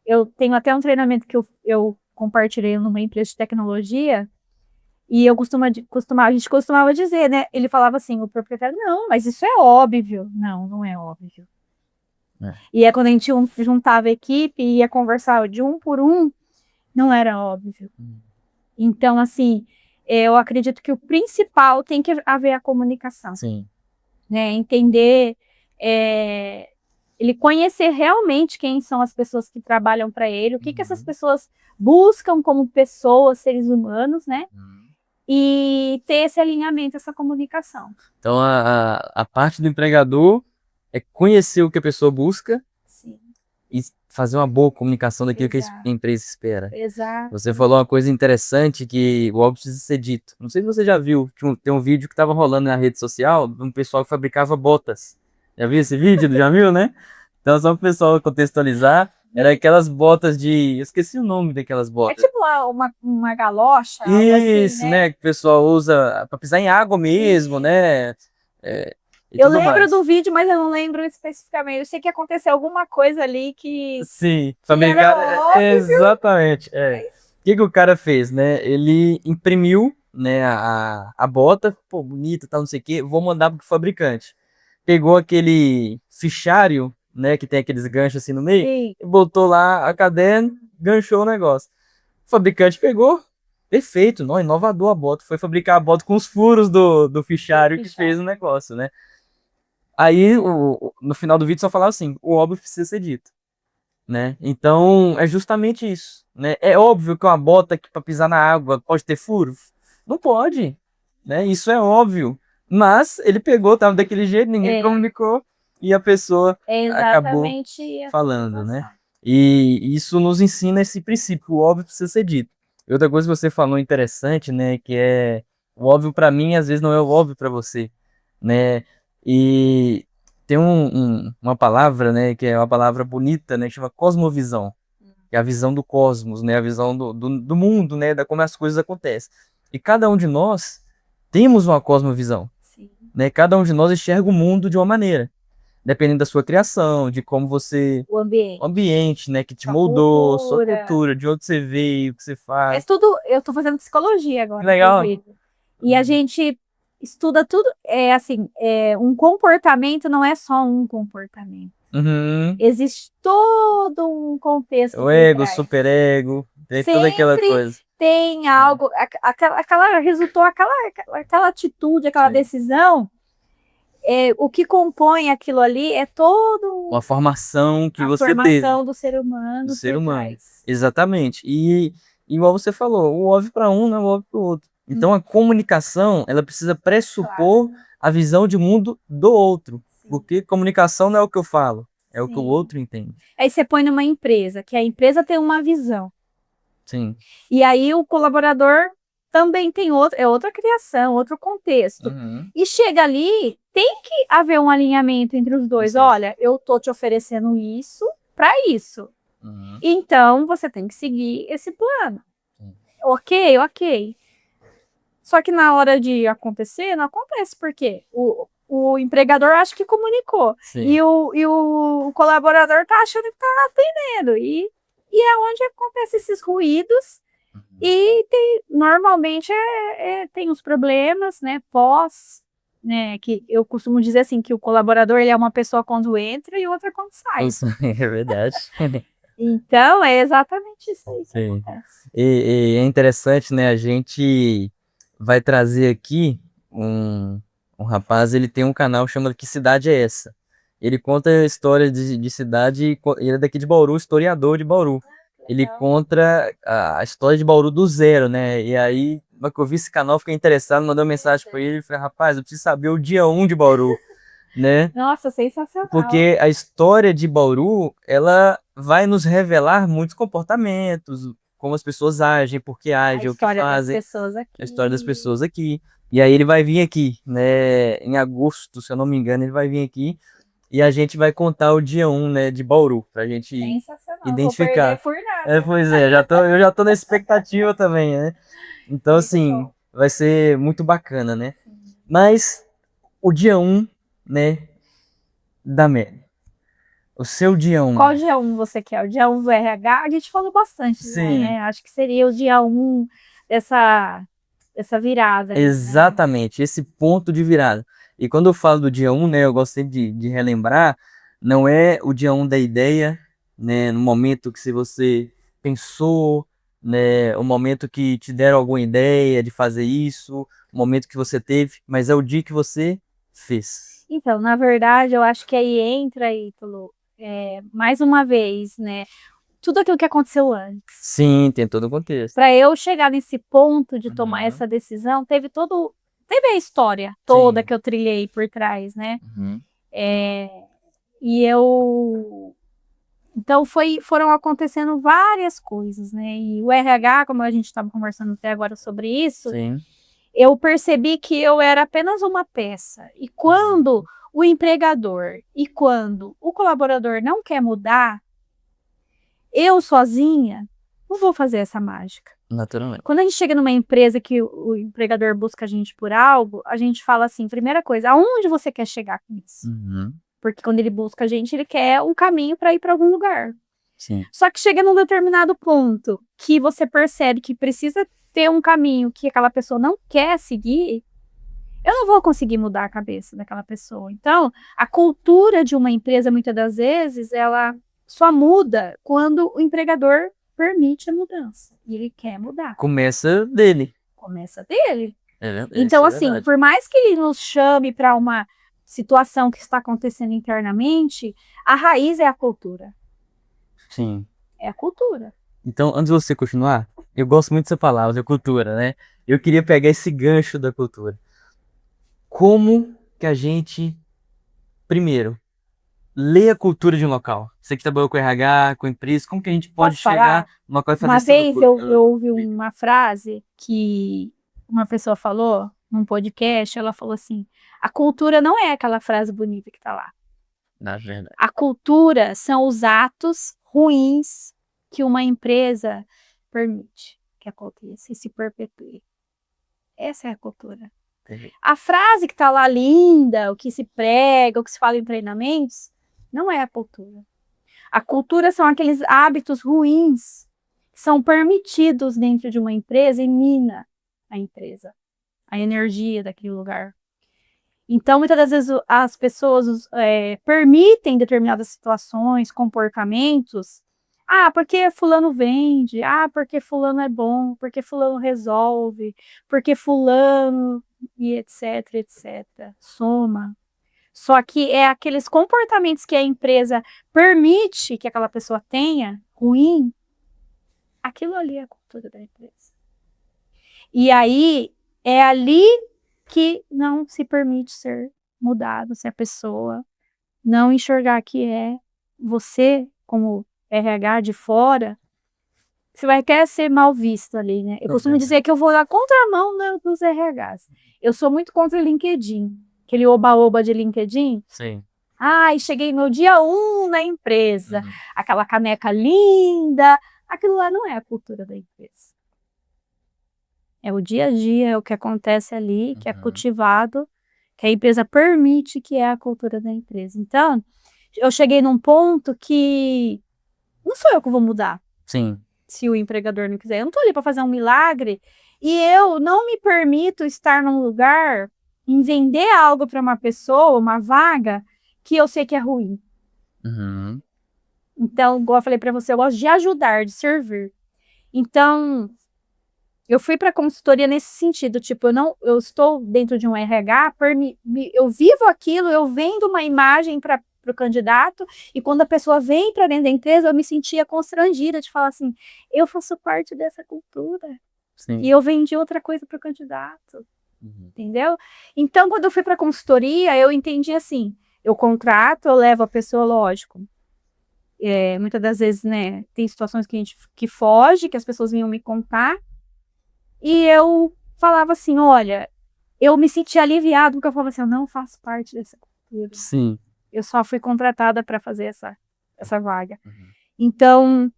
Eu tenho até um treinamento que eu compartilhei numa empresa de tecnologia. E a gente costumava dizer, né? Ele falava assim, o proprietário, não, mas isso é óbvio. Não, não é óbvio. E quando a gente juntava a equipe e ia conversar de um por um, não era óbvio. Então, assim, eu acredito que o principal tem que haver a comunicação. Sim. Né? Entender, ele conhecer realmente quem são as pessoas que trabalham para ele, o que essas pessoas buscam como pessoas, seres humanos, né? E ter esse alinhamento, essa comunicação. Então, a parte do empregador é conhecer o que a pessoa busca. Sim. E fazer uma boa comunicação daquilo que a empresa espera. Exato. Você falou uma coisa interessante que o óbvio precisa ser dito. Não sei se você já viu, tem um vídeo que estava rolando na rede social de um pessoal que fabricava botas. Já viu esse vídeo? Já viu, né? Então, só para o pessoal contextualizar, era aquelas botas de... Eu esqueci o nome daquelas botas. É tipo uma galocha, algo Isso, assim, né? Que o pessoal usa para pisar em água mesmo, né? Eu lembro do vídeo, mas eu não lembro especificamente. Eu sei que aconteceu alguma coisa ali que... Sim, fabricar... exatamente. O que o cara fez, né? Ele imprimiu, né, a bota, pô, bonita, tal, não sei o que, vou mandar pro fabricante. Pegou aquele fichário, né, que tem aqueles ganchos assim no meio, Sim. e botou lá a caderno, ganchou o negócio. O fabricante pegou, perfeito, não, inovador a bota, foi fabricar a bota com os furos do fichário que fez o negócio, né? Aí, no final do vídeo, só falava assim, o óbvio precisa ser dito, né? Então, é justamente isso, né? É óbvio que uma bota que para pisar na água pode ter furo? Não pode, né? Isso é óbvio. Mas ele pegou, tava daquele jeito, ninguém comunicou e a pessoa acabou falando, né? E isso nos ensina esse princípio, o óbvio precisa ser dito. E outra coisa que você falou interessante, né, que é o óbvio para mim, às vezes não é o óbvio para você, né? E tem uma palavra, né, que é uma palavra bonita, né, que chama cosmovisão, que é a visão do cosmos, né, a visão do mundo, né, da como as coisas acontecem. E cada um de nós temos uma cosmovisão, né, cada um de nós enxerga o mundo de uma maneira, dependendo da sua criação, de como você... O ambiente, né, que te moldou, sua cultura, de onde você veio, o que você faz. É tudo, eu tô fazendo psicologia agora. Legal. E a gente estuda tudo, um comportamento não é só um comportamento. Uhum. Existe todo um contexto O por ego, o trás. superego, tem toda aquela Sempre coisa. tem algo, resultou aquela atitude, aquela Sim. decisão, o que compõe aquilo ali é todo Uma formação que a você teve formação do ser do humano ser por humano. trás. Exatamente. E igual você falou, o óbvio para um não é o óbvio para o outro. Então a comunicação, ela precisa pressupor a visão de mundo do outro. Porque comunicação não é o que eu falo, é o que o Sim. outro entende. Aí você põe numa empresa, que a empresa tem uma visão. Sim. E aí o colaborador também tem outra criação, outro contexto. Uhum. E chega ali, tem que haver um alinhamento entre os dois. Sim. Olha, eu tô te oferecendo isso para isso. Uhum. Então você tem que seguir esse plano. Sim. Ok. Só que na hora de acontecer, não acontece, porque o empregador acha que comunicou. Sim. E o colaborador tá achando que tá atendendo. E é onde acontecem esses ruídos. E normalmente tem os problemas, né, né, que eu costumo dizer assim, que o colaborador ele é uma pessoa quando entra e outra quando sai. Isso é verdade. Então, é exatamente isso aí que Sim. acontece. E é interessante, né? A gente vai trazer aqui um rapaz, ele tem um canal chamado Que Cidade é Essa? Ele conta a história de cidade, ele é daqui de Bauru, historiador de Bauru. Ele conta a história de Bauru do zero, né? E aí, na que eu vi esse canal, fiquei interessado, mandei uma mensagem para ele e falei, rapaz, eu preciso saber o dia 1 de Bauru, né? Nossa, sensacional. Porque a história de Bauru, ela vai nos revelar muitos comportamentos, como as pessoas agem, por que A agem, o que história das fazem, pessoas a história das aqui. pessoas aqui. E aí ele vai vir aqui, né, em agosto, se eu não me engano, ele vai vir aqui e a gente vai contar o dia 1, né, de Bauru, pra gente Sensacional. Vou perder identificar. por É, nada. pois é, eu já tô na expectativa também, né? Então, Muito assim, bom. vai ser muito bacana, né? Mas o dia 1, né, da Mary. O seu dia 1. Qual dia 1 você quer? O dia 1 do RH? A gente falou bastante, Sim. né? Acho que seria o dia 1 dessa virada ali, né? Exatamente, esse ponto de virada. E quando eu falo do dia 1, né, eu gosto sempre de relembrar, não é o dia 1 da ideia, né, no momento que se você pensou, né, o momento que te deram alguma ideia de fazer isso, o momento que você teve, mas é o dia que você fez. Então, na verdade, eu acho que aí entra, Ítalo, mais uma vez, né? Tudo aquilo que aconteceu antes. Sim, tem todo o contexto. Para eu chegar nesse ponto de tomar Uhum. essa decisão, teve a história toda Sim. que eu trilhei por trás, né? Uhum. E eu Então foram acontecendo várias coisas, né? E o RH, como a gente estava conversando até agora sobre isso, Sim. eu percebi que eu era apenas uma peça. E quando o empregador e quando o colaborador não quer mudar, eu sozinha não vou fazer essa mágica. Naturalmente. Quando a gente chega numa empresa que o empregador busca a gente por algo, a gente fala assim, primeira coisa, aonde você quer chegar com isso? Uhum. Porque quando ele busca a gente, ele quer um caminho para ir para algum lugar. Sim. Só que chega num determinado ponto que você percebe que precisa ter um caminho que aquela pessoa não quer seguir, eu não vou conseguir mudar a cabeça daquela pessoa. Então, a cultura de uma empresa, muitas das vezes, ela só muda quando o empregador permite a mudança. E ele quer mudar. Começa dele. Começa dele. É verdade. Então, Isso é assim, verdade. por mais que ele nos chame para uma situação que está acontecendo internamente, a raiz é a cultura. Sim. É a cultura. Então, antes de você continuar, eu gosto muito dessa palavra, cultura, né? Eu queria pegar esse gancho da cultura. Como que a gente, primeiro, lê a cultura de um local? Você que trabalhou com RH, com empresa, como que a gente pode Posso falar? chegar no local e fazer Uma essa vez loucura? eu ouvi uma frase que uma pessoa falou num podcast, ela falou assim: a cultura não é aquela frase bonita que está lá. Na verdade. A cultura são os atos ruins que uma empresa permite que aconteça e se perpetue. Essa é a cultura. A frase que está lá linda, o que se prega, o que se fala em treinamentos, não é a cultura. A cultura são aqueles hábitos ruins que são permitidos dentro de uma empresa e mina a empresa. a energia daquele lugar. Então, muitas das vezes as pessoas permitem determinadas situações, comportamentos. Ah, porque fulano vende. Ah, porque fulano é bom. Porque fulano resolve. Porque fulano e etc, etc. Soma. Só que é aqueles comportamentos que a empresa permite que aquela pessoa tenha, ruim, aquilo ali é a cultura da empresa. E aí, é ali que não se permite ser mudado, se a pessoa não enxergar que é você, como RH de fora, você vai querer ser mal visto ali, né? Eu costumo dizer que eu vou na contramão dos RHs. Eu sou muito contra o LinkedIn, aquele oba-oba de LinkedIn. Sim. Ai, cheguei no dia 1 na empresa, aquela caneca linda. Aquilo lá não é a cultura da empresa. É o dia a dia, é o que acontece ali, que é cultivado, que a empresa permite, que é a cultura da empresa. Então, eu cheguei num ponto que não sou eu que vou mudar, Sim. se o empregador não quiser. Eu não tô ali para fazer um milagre e eu não me permito estar num lugar em vender algo para uma pessoa, uma vaga, que eu sei que é ruim. Uhum. Então, igual eu falei para você, eu gosto de ajudar, de servir. Então, eu fui para consultoria nesse sentido, tipo, eu estou dentro de um RH, eu vivo aquilo, eu vendo uma imagem para o candidato, e quando a pessoa vem para dentro da empresa, eu me sentia constrangida de falar assim, eu faço parte dessa cultura, Sim. e eu vendi outra coisa para o candidato, Uhum. entendeu? Então, quando eu fui para consultoria, eu entendi assim, eu contrato, eu levo a pessoa, lógico, muitas das vezes, né, tem situações que a gente que foge, que as pessoas vinham me contar, e eu falava assim, olha, eu me senti aliviado, porque eu falava assim, eu não faço parte dessa cultura. Sim. Eu só fui contratada para fazer essa vaga. Então,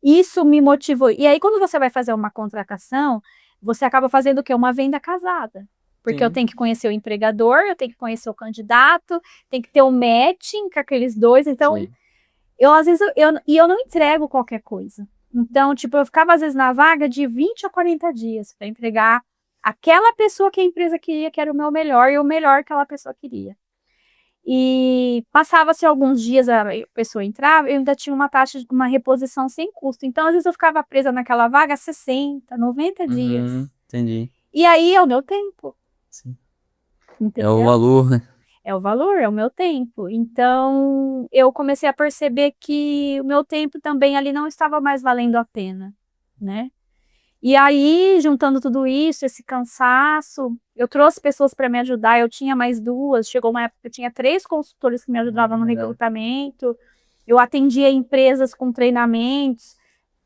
isso me motivou. E aí, quando você vai fazer uma contratação, você acaba fazendo o quê? Uma venda casada. Porque eu Sim. tenho que conhecer o empregador, eu tenho que conhecer o candidato, tem que ter um matching com aqueles dois. Então, Sim. às vezes, eu não entrego qualquer coisa. Então, tipo, eu ficava, às vezes, na vaga de 20 a 40 dias para entregar aquela pessoa que a empresa queria, que era o meu melhor, e o melhor que aquela pessoa queria. E passava-se alguns dias, a pessoa entrava, eu ainda tinha uma taxa de uma reposição sem custo. Então, às vezes, eu ficava presa naquela vaga 60, 90 dias. Entendi. E aí, é o meu tempo. Sim. É o Entendeu? valor, né? É o valor, é o meu tempo. Então, eu comecei a perceber que o meu tempo também ali não estava mais valendo a pena, né? E aí, juntando tudo isso, esse cansaço, eu trouxe pessoas para me ajudar, eu tinha mais 2, chegou uma época que eu tinha 3 consultores que me ajudavam no Legal. recrutamento, eu atendia empresas com treinamentos,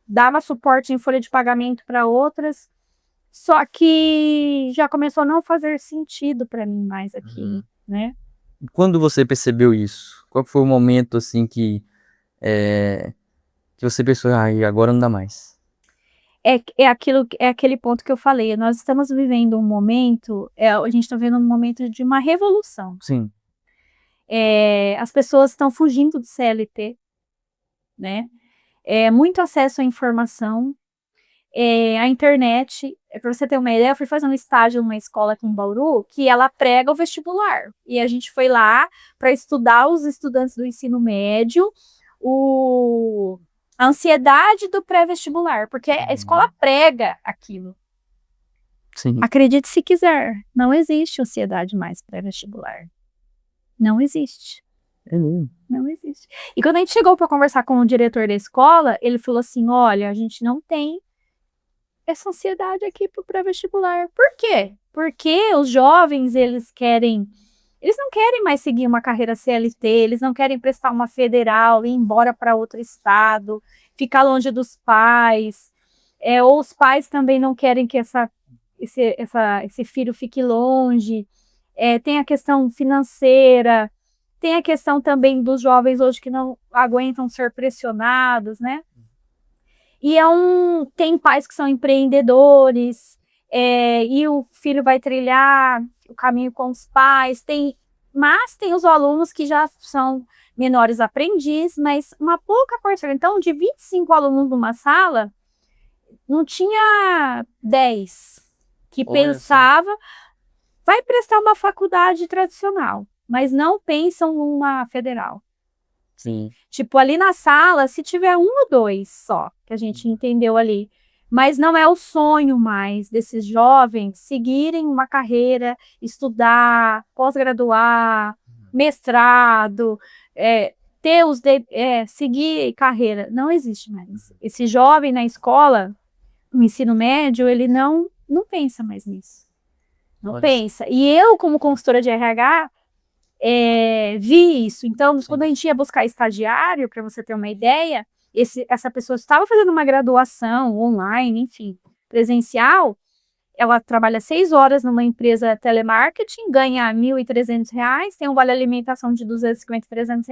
dava suporte em folha de pagamento para outras, só que já começou a não fazer sentido para mim mais aquilo, né? Quando você percebeu isso? Qual foi o momento, assim, que você pensou, ai, agora não dá mais? É aquele ponto que eu falei, nós estamos vivendo um momento, a gente está vivendo um momento de uma revolução. Sim. As pessoas estão fugindo do CLT, né? Muito acesso à informação, a internet. Para você ter uma ideia, eu fui fazer um estágio numa escola aqui em Bauru, que ela prega o vestibular. E a gente foi lá para estudar os estudantes do ensino médio, a ansiedade do pré-vestibular, porque a escola prega aquilo. Sim. Acredite se quiser, não existe ansiedade mais pré-vestibular. Não existe. É mesmo. Não existe. E quando a gente chegou para conversar com o diretor da escola, ele falou assim, olha, a gente não tem essa ansiedade aqui pro pré-vestibular. Por quê? Porque os jovens, eles não querem mais seguir uma carreira CLT, eles não querem prestar uma federal, ir embora para outro estado, ficar longe dos pais, ou os pais também não querem que esse filho fique longe. Tem a questão financeira, tem a questão também dos jovens hoje que não aguentam ser pressionados, né? E tem pais que são empreendedores, e o filho vai trilhar o caminho com os pais, mas tem os alunos que já são menores aprendizes, mas uma pouca porção. Então, de 25 alunos numa sala, não tinha 10 que Olha só. pensava, vai prestar uma faculdade tradicional, mas não pensam numa federal. Sim. Tipo, ali na sala, se tiver 1 ou 2 só, que a gente entendeu ali. Mas não é o sonho mais desses jovens seguirem uma carreira, estudar, pós-graduar, mestrado, seguir carreira. Não existe mais. Esse jovem na escola, no ensino médio, ele não pensa mais nisso. Não Olha só. pensa. E eu, como consultora de RH, vi isso. Então, Sim. quando a gente ia buscar estagiário, para você ter uma ideia, essa pessoa estava fazendo uma graduação online, enfim, presencial. Ela trabalha 6 horas numa empresa telemarketing, ganha R$ 1.300, tem um vale alimentação de 250, R$ 300.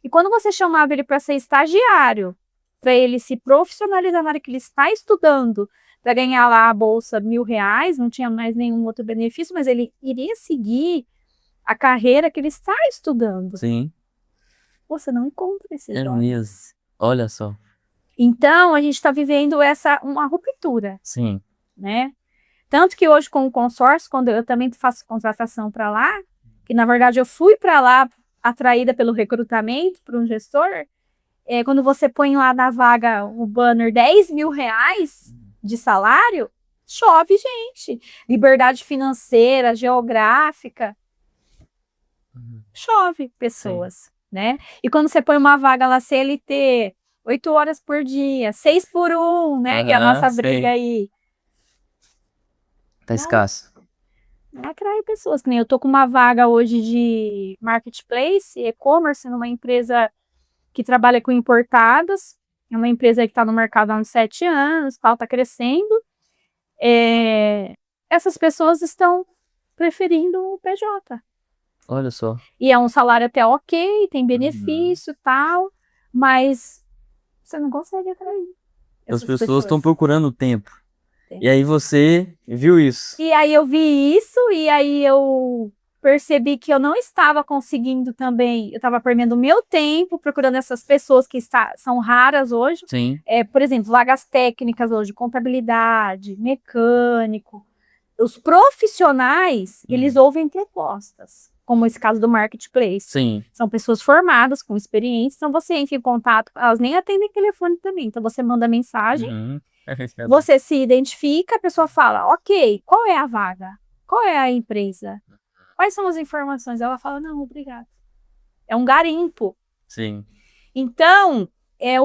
E quando você chamava ele para ser estagiário, para ele se profissionalizar na hora que ele está estudando, para ganhar lá a bolsa R$ 1.000, não tinha mais nenhum outro benefício, mas ele iria seguir a carreira que ele está estudando. Sim. Você não encontra esses É jovens. mesmo. Olha só. Então, a gente está vivendo uma ruptura, Sim. né? Tanto que hoje, com o consórcio, quando eu também faço contratação para lá, que na verdade eu fui para lá atraída pelo recrutamento, por um gestor, quando você põe lá na vaga o banner R$ 10.000 de salário, chove gente. Liberdade financeira, geográfica, chove pessoas, né? E quando você põe uma vaga lá CLT, 8 horas por dia, 6 por 1, né? Que é a nossa Sim. briga aí. Tá escasso. Não atrai pessoas. Que nem eu tô com uma vaga hoje de marketplace, e-commerce, numa empresa que trabalha com importados. É uma empresa que está no mercado há uns 7 anos, tal, tá crescendo. Essas pessoas estão preferindo o PJ. Olha só. E é um salário até ok, tem benefício e tal, mas você não consegue atrair As essas pessoas estão procurando tempo. Tempo. E aí você viu isso. E aí eu vi isso, e aí eu percebi que eu não estava conseguindo também, eu estava perdendo o meu tempo procurando essas pessoas que são raras hoje. Sim. Por exemplo, vagas técnicas hoje, contabilidade, mecânico. Os profissionais, eles ouvem propostas, como esse caso do marketplace. Sim. São pessoas formadas, com experiência, então você entra em contato, elas nem atendem telefone também, então você manda mensagem, você se identifica, a pessoa fala, ok, qual é a vaga? Qual é a empresa? Quais são as informações? Ela fala, não, obrigado. É um garimpo. Sim. Então, eu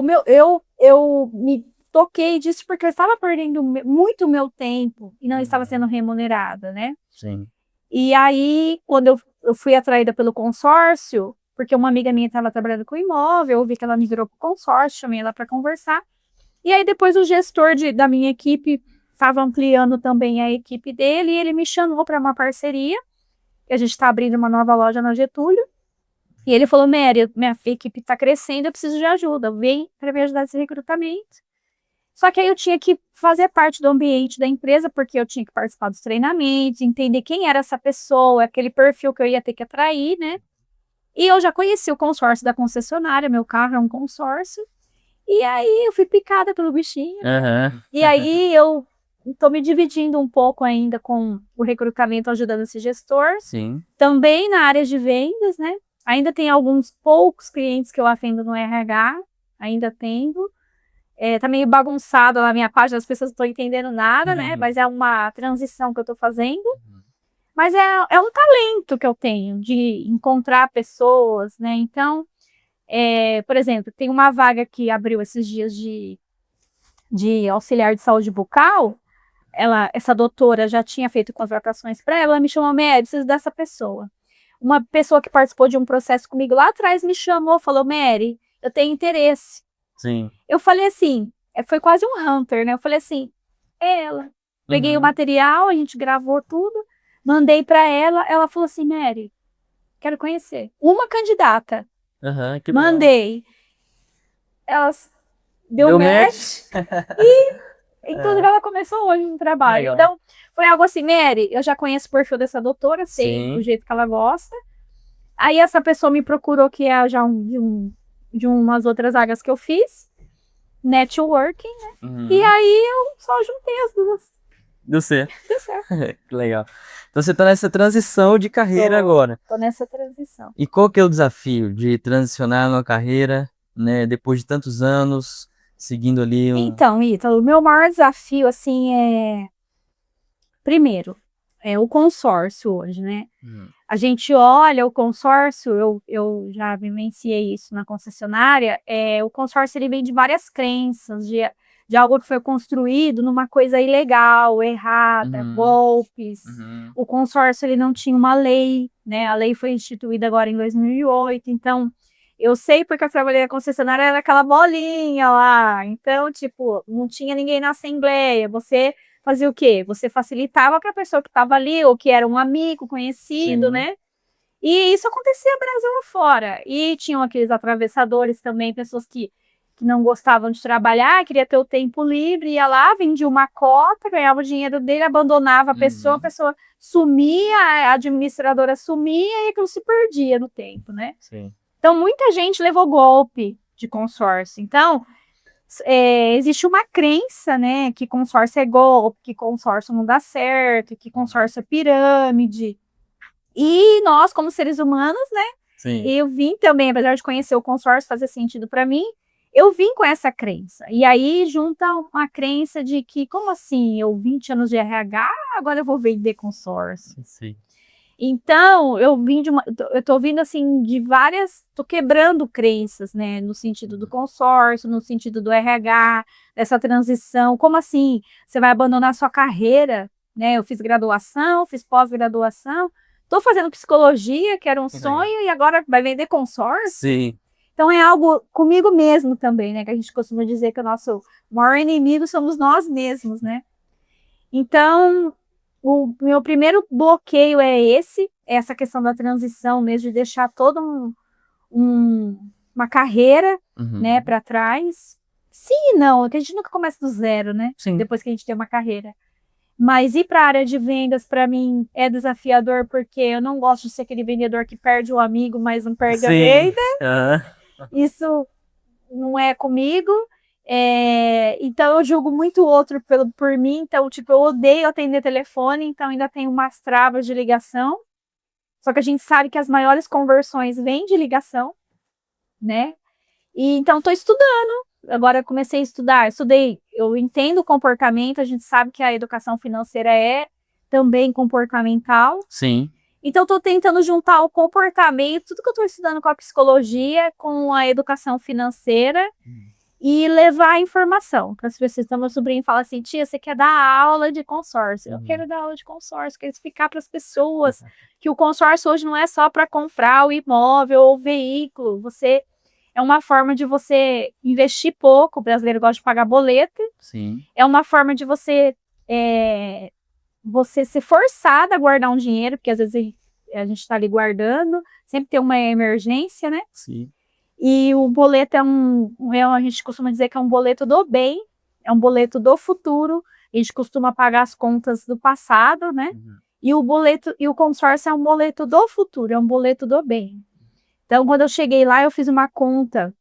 me toquei disso porque eu estava perdendo muito meu tempo e não estava sendo remunerada, né? Sim. E aí, quando eu fui atraída pelo consórcio, porque uma amiga minha estava trabalhando com imóvel, eu vi que ela migrou para o consórcio, chamei ela para conversar. E aí, depois, o gestor da minha equipe estava ampliando também a equipe dele e ele me chamou para uma parceria. A gente está abrindo uma nova loja na Getúlio. E ele falou, Mary, minha equipe está crescendo, eu preciso de ajuda, vem para me ajudar nesse recrutamento. Só que aí eu tinha que fazer parte do ambiente da empresa, porque eu tinha que participar dos treinamentos, entender quem era essa pessoa, aquele perfil que eu ia ter que atrair, né? E eu já conheci o consórcio da concessionária, meu carro é um consórcio. E aí eu fui picada pelo bichinho. E aí eu estou me dividindo um pouco ainda com o recrutamento, ajudando esse gestor. Sim. Também na área de vendas, né? Ainda tem alguns poucos clientes que eu atendo no RH, ainda atendo. Tá meio bagunçado lá a minha página, as pessoas não estão entendendo nada, né? Mas é uma transição que eu estou fazendo. Mas é um talento que eu tenho de encontrar pessoas, né? Então, por exemplo, tem uma vaga que abriu esses dias de auxiliar de saúde bucal. Essa doutora já tinha feito contratações para ela me chamou, Mary, preciso dessa pessoa. Uma pessoa que participou de um processo comigo lá atrás me chamou, falou, Mary, eu tenho interesse. Sim. Eu falei assim, foi quase um hunter, né? Eu falei assim, é ela. Peguei o material, a gente gravou tudo, mandei para ela, ela falou assim, Mary, quero conhecer. Uma candidata. Que mandei. Elas deu match inclusive ela começou hoje no trabalho. Legal. Então, foi algo assim, Mary, eu já conheço o perfil dessa doutora, sei o jeito que ela gosta. Aí essa pessoa me procurou, que é já de umas outras vagas que eu fiz, networking, né? E aí eu só juntei as duas. Deu certo. Deu certo. Que legal. Então você tá nessa transição de carreira agora. Tô nessa transição. E qual que é o desafio de transicionar numa carreira, né, depois de tantos anos, seguindo ali um... Então, Ítalo, o meu maior desafio, assim, primeiro, é o consórcio hoje, né? A gente olha o consórcio, eu já vivenciei isso na concessionária, o consórcio ele vem de várias crenças, de algo que foi construído numa coisa ilegal, errada, golpes. O consórcio ele não tinha uma lei, né? A lei foi instituída agora em 2008, então eu sei porque eu trabalhei na concessionária, era aquela bolinha lá, então, tipo, não tinha ninguém na assembleia, você fazia o quê? Você facilitava para a pessoa que estava ali, ou que era um amigo, conhecido, né? E isso acontecia Brasil afora. E tinham aqueles atravessadores também, pessoas que não gostavam de trabalhar, queria ter o tempo livre, ia lá, vendia uma cota, ganhava o dinheiro dele, abandonava a pessoa sumia, a administradora sumia e aquilo se perdia no tempo, né? Sim. Então, muita gente levou golpe de consórcio. Então, existe uma crença, né, que consórcio é golpe, que consórcio não dá certo, que consórcio é pirâmide. E nós, como seres humanos, né, Sim. eu vim também, apesar de conhecer o consórcio, fazer sentido para mim, eu vim com essa crença. E aí junta uma crença de que, como assim, eu 20 anos de RH, agora eu vou vender consórcio. Sim. Então, eu tô vindo assim de várias, tô quebrando crenças, né, no sentido do consórcio, no sentido do RH, dessa transição. Como assim? Você vai abandonar sua carreira, né? Eu fiz graduação, fiz pós-graduação, tô fazendo psicologia, que era um sonho, e agora vai vender consórcio? Sim. Então é algo comigo mesmo também, né? Que a gente costuma dizer que o nosso maior inimigo somos nós mesmos, né? Então, o meu primeiro bloqueio é essa questão da transição mesmo, de deixar toda uma carreira, né, para trás. Sim e não, que a gente nunca começa do zero, né? Sim. Depois que a gente tem uma carreira. Mas ir para a área de vendas, para mim, é desafiador, porque eu não gosto de ser aquele vendedor que perde o amigo, mas não perde a venda. Isso não é comigo. Então eu julgo muito o outro por mim, então tipo, eu odeio atender telefone, então ainda tem umas travas de ligação, só que a gente sabe que as maiores conversões vêm de ligação, né? E então estou estudando, agora eu comecei a estudar, eu entendo o comportamento, a gente sabe que a educação financeira é também comportamental. Sim. Então, estou tentando juntar o comportamento, tudo que eu estou estudando com a psicologia, com a educação financeira, e levar a informação para as pessoas. Então, meu sobrinho fala assim, tia, você quer dar aula de consórcio? Eu quero dar aula de consórcio, quero explicar para as pessoas que o consórcio hoje não é só para comprar o imóvel ou o veículo, é uma forma de você investir pouco, o brasileiro gosta de pagar boleto. Sim. É uma forma de você ser forçada a guardar um dinheiro, porque às vezes a gente está ali guardando, sempre tem uma emergência, né? Sim. E o boleto a gente costuma dizer que é um boleto do bem, é um boleto do futuro, a gente costuma pagar as contas do passado, né? E o consórcio é um boleto do futuro, é um boleto do bem. Então, quando eu cheguei lá, eu fiz uma conta,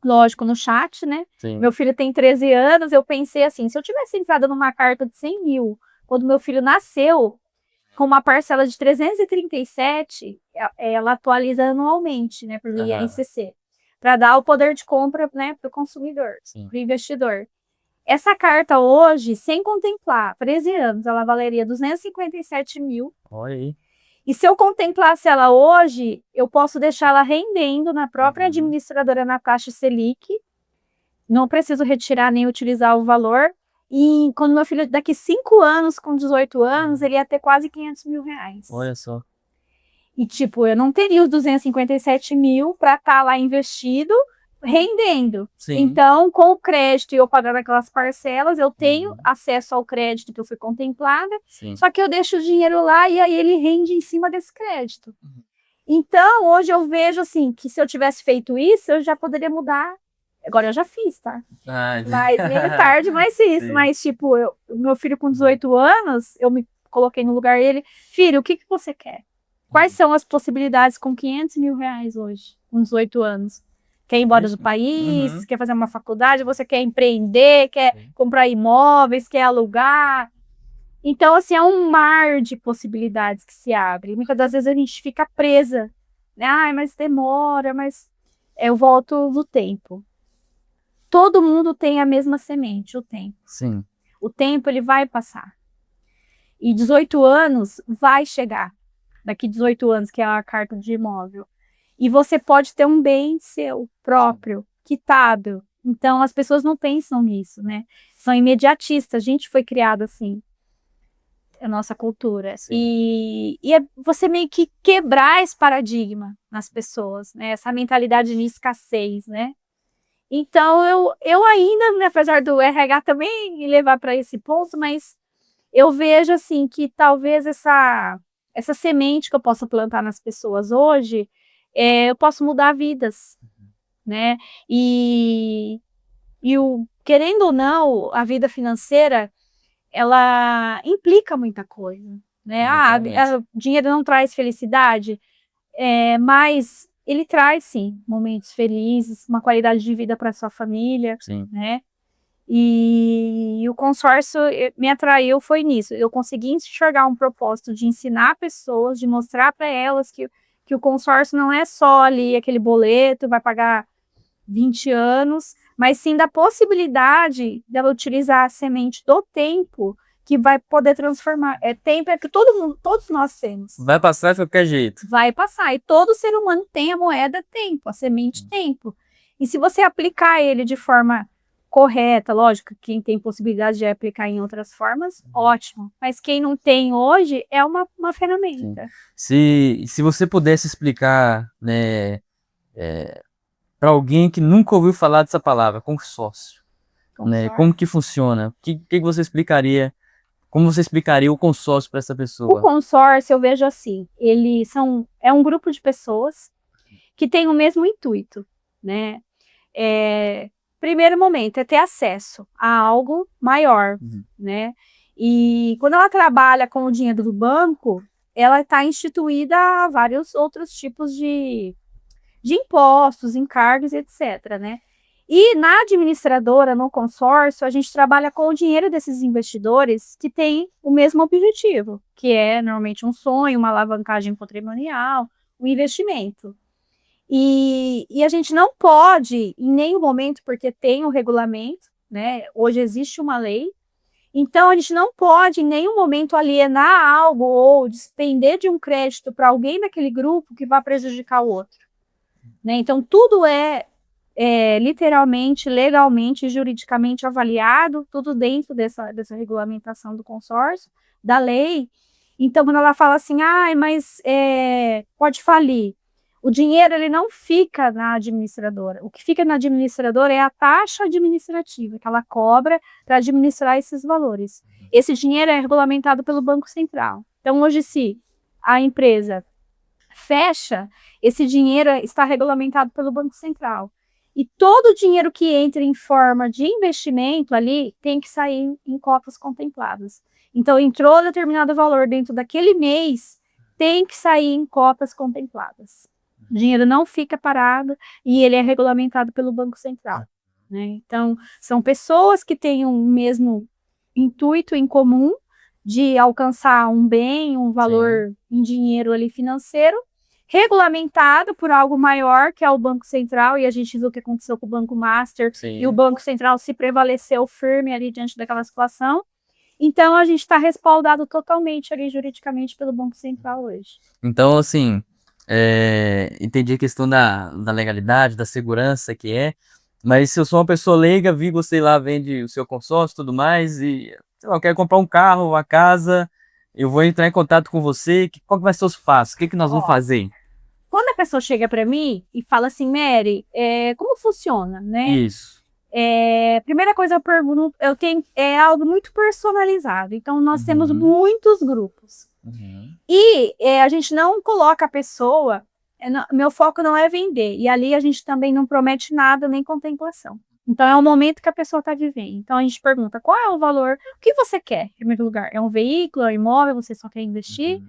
lógico, no chat, né? Sim. Meu filho tem 13 anos, eu pensei assim, se eu tivesse entrado numa carta de 100 mil, quando meu filho nasceu, com uma parcela de 337, ela atualiza anualmente, né, pelo INCC, para dar o poder de compra, né, para o consumidor, para o investidor. Essa carta hoje, sem contemplar, 13 anos, ela valeria 257 mil. Olha aí. E se eu contemplasse ela hoje, eu posso deixar ela rendendo na própria administradora na taxa Selic, não preciso retirar nem utilizar o valor. E quando meu filho, daqui 5 anos, com 18 anos, ele ia ter quase 500 mil reais. Olha só. E tipo, eu não teria os 257 mil para estar lá investido, rendendo. Sim. Então, com o crédito e eu pagando aquelas parcelas, eu tenho acesso ao crédito que eu fui contemplada, só que eu deixo o dinheiro lá e aí ele rende em cima desse crédito. Então, hoje eu vejo assim, que se eu tivesse feito isso, eu já poderia mudar. Agora eu já fiz, tá? Mas meio tarde, mas fiz. Sim. Mas, tipo, meu filho com 18 anos, eu me coloquei no lugar dele. Filho, o que você quer? Quais são as possibilidades com 500 mil reais hoje, com 18 anos? Quer ir embora do país? Quer fazer uma faculdade? Você quer empreender? Quer comprar imóveis? Quer alugar? Então, assim, é um mar de possibilidades que se abre. Muitas das vezes a gente fica presa, né? Ai, mas demora, mas eu volto no tempo. Todo mundo tem a mesma semente, o tempo. Sim. O tempo, ele vai passar. E 18 anos vai chegar. Daqui 18 anos, que é a carta de imóvel. E você pode ter um bem seu próprio, quitado. Então, as pessoas não pensam nisso, né? São imediatistas. A gente foi criado assim. A nossa cultura. Sim. E é você meio que quebrar esse paradigma nas pessoas, né? Essa mentalidade de escassez, né? Então, eu ainda, né, apesar do RH também me levar para esse ponto, mas eu vejo, assim, que talvez essa semente que eu possa plantar nas pessoas hoje, eu posso mudar vidas, né? E, querendo ou não, a vida financeira, ela implica muita coisa, né? Exatamente. Dinheiro não traz felicidade, mas ele traz, sim, momentos felizes, uma qualidade de vida para sua família, Sim. né? E o consórcio me atraiu foi nisso. Eu consegui enxergar um propósito de ensinar pessoas, de mostrar para elas que o consórcio não é só ali aquele boleto, vai pagar 20 anos, mas sim da possibilidade dela utilizar a semente do tempo que vai poder transformar. Tempo é que todo mundo, todos nós temos. Vai passar de qualquer jeito. Vai passar. E todo ser humano tem a moeda tempo, a semente tempo. E se você aplicar ele de forma correta, lógico, quem tem possibilidade de aplicar em outras formas, ótimo. Mas quem não tem hoje é uma Sim. ferramenta. Se você pudesse explicar, né, para alguém que nunca ouviu falar dessa palavra, consórcio, né, como Consórcio. que funciona? Que você explicaria? Como você explicaria o consórcio para essa O pessoa? consórcio, eu vejo assim, é um grupo de pessoas que tem o mesmo intuito, né? Primeiro momento é ter acesso a algo maior, Uhum. né? E quando ela trabalha com o dinheiro do banco, ela está instituída a vários outros tipos de impostos, encargos, etc, né? E na administradora, no consórcio, a gente trabalha com o dinheiro desses investidores que têm o mesmo objetivo, que é normalmente um sonho, uma alavancagem patrimonial, um investimento. E a gente não pode, em nenhum momento, porque tem o regulamento, né? Hoje existe uma lei, então a gente não pode, em nenhum momento, alienar algo ou despender de um crédito para alguém daquele grupo que vai prejudicar o outro, né? Então, tudo é literalmente, legalmente, juridicamente avaliado, tudo dentro dessa regulamentação do consórcio, da lei. Então, quando ela fala assim, mas pode falir, o dinheiro ele não fica na administradora. O que fica na administradora é a taxa administrativa que ela cobra para administrar esses valores. Esse dinheiro é regulamentado pelo Banco Central. Então, hoje, se a empresa fecha, esse dinheiro está regulamentado pelo Banco Central. E todo o dinheiro que entra em forma de investimento ali tem que sair em cotas contempladas. Então, entrou determinado valor dentro daquele mês, tem que sair em cotas contempladas. O dinheiro não fica parado e ele é regulamentado pelo Banco Central, né? Então, são pessoas que têm um mesmo intuito em comum de alcançar um bem, um valor em dinheiro ali financeiro, regulamentado por algo maior, que é o Banco Central, e a gente viu o que aconteceu com o Banco Master, e o Banco Central se prevaleceu firme ali diante daquela situação. Então, a gente está respaldado totalmente ali juridicamente pelo Banco Central hoje. Então, assim, entendi a questão da legalidade, da segurança que é, mas se eu sou uma pessoa leiga, vi você lá, vende o seu consórcio e tudo mais, e sei lá, eu quero comprar um carro, uma casa, eu vou entrar em contato com você, qual que vai ser os passos? O que que nós vamos Ó, fazer? quando a pessoa chega para mim e fala assim, Mary, como funciona, né? Isso. Primeira coisa eu pergunto, é algo muito personalizado. Então, nós temos Uhum. muitos grupos. Uhum. E a gente não coloca a pessoa, meu foco não é vender. E ali a gente também não promete nada, nem contemplação. Então, é o momento que a pessoa está vivendo. Então, a gente pergunta, qual é o valor, o que você quer, em primeiro lugar? É um veículo, é um imóvel, você só quer investir? Uhum.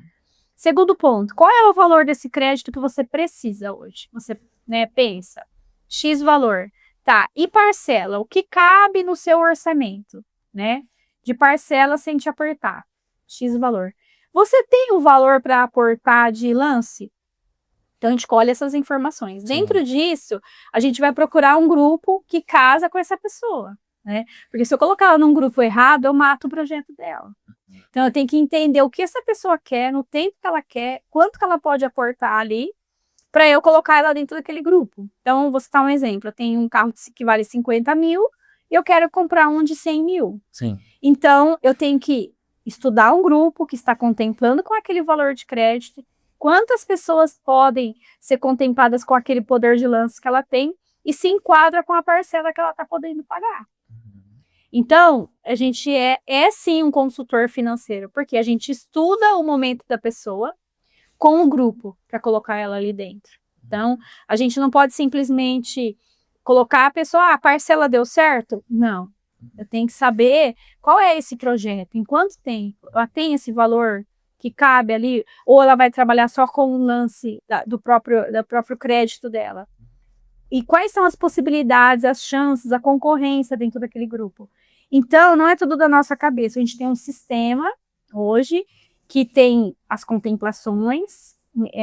Segundo ponto, qual é o valor desse crédito que você precisa hoje? Você, né, pensa, X valor. Tá, e parcela, o que cabe no seu orçamento, né? De parcela sem te apertar. X valor. Você tem o valor para aportar de lance? Então, a gente colhe essas informações. Sim. Dentro disso, a gente vai procurar um grupo que casa com essa pessoa, né? Porque se eu colocar ela num grupo errado, eu mato o projeto dela. Então, eu tenho que entender o que essa pessoa quer, no tempo que ela quer, quanto que ela pode aportar ali, para eu colocar ela dentro daquele grupo. Então, vou citar um exemplo. Eu tenho um carro que vale 50 mil e eu quero comprar um de 100 mil. Sim. Então, eu tenho que estudar um grupo que está contemplando com aquele valor de crédito, quantas pessoas podem ser contempladas com aquele poder de lance que ela tem e se enquadra com a parcela que ela está podendo pagar. Então, a gente é sim um consultor financeiro, porque a gente estuda o momento da pessoa com o grupo para colocar ela ali dentro. Então, a gente não pode simplesmente colocar a pessoa, a parcela deu certo? Não. Eu tenho que saber qual é esse projeto, em quanto tempo, ela tem esse valor que cabe ali, ou ela vai trabalhar só com um lance do próprio crédito dela. E quais são as possibilidades, as chances, a concorrência dentro daquele grupo. Então, não é tudo da nossa cabeça. A gente tem um sistema hoje que tem as contemplações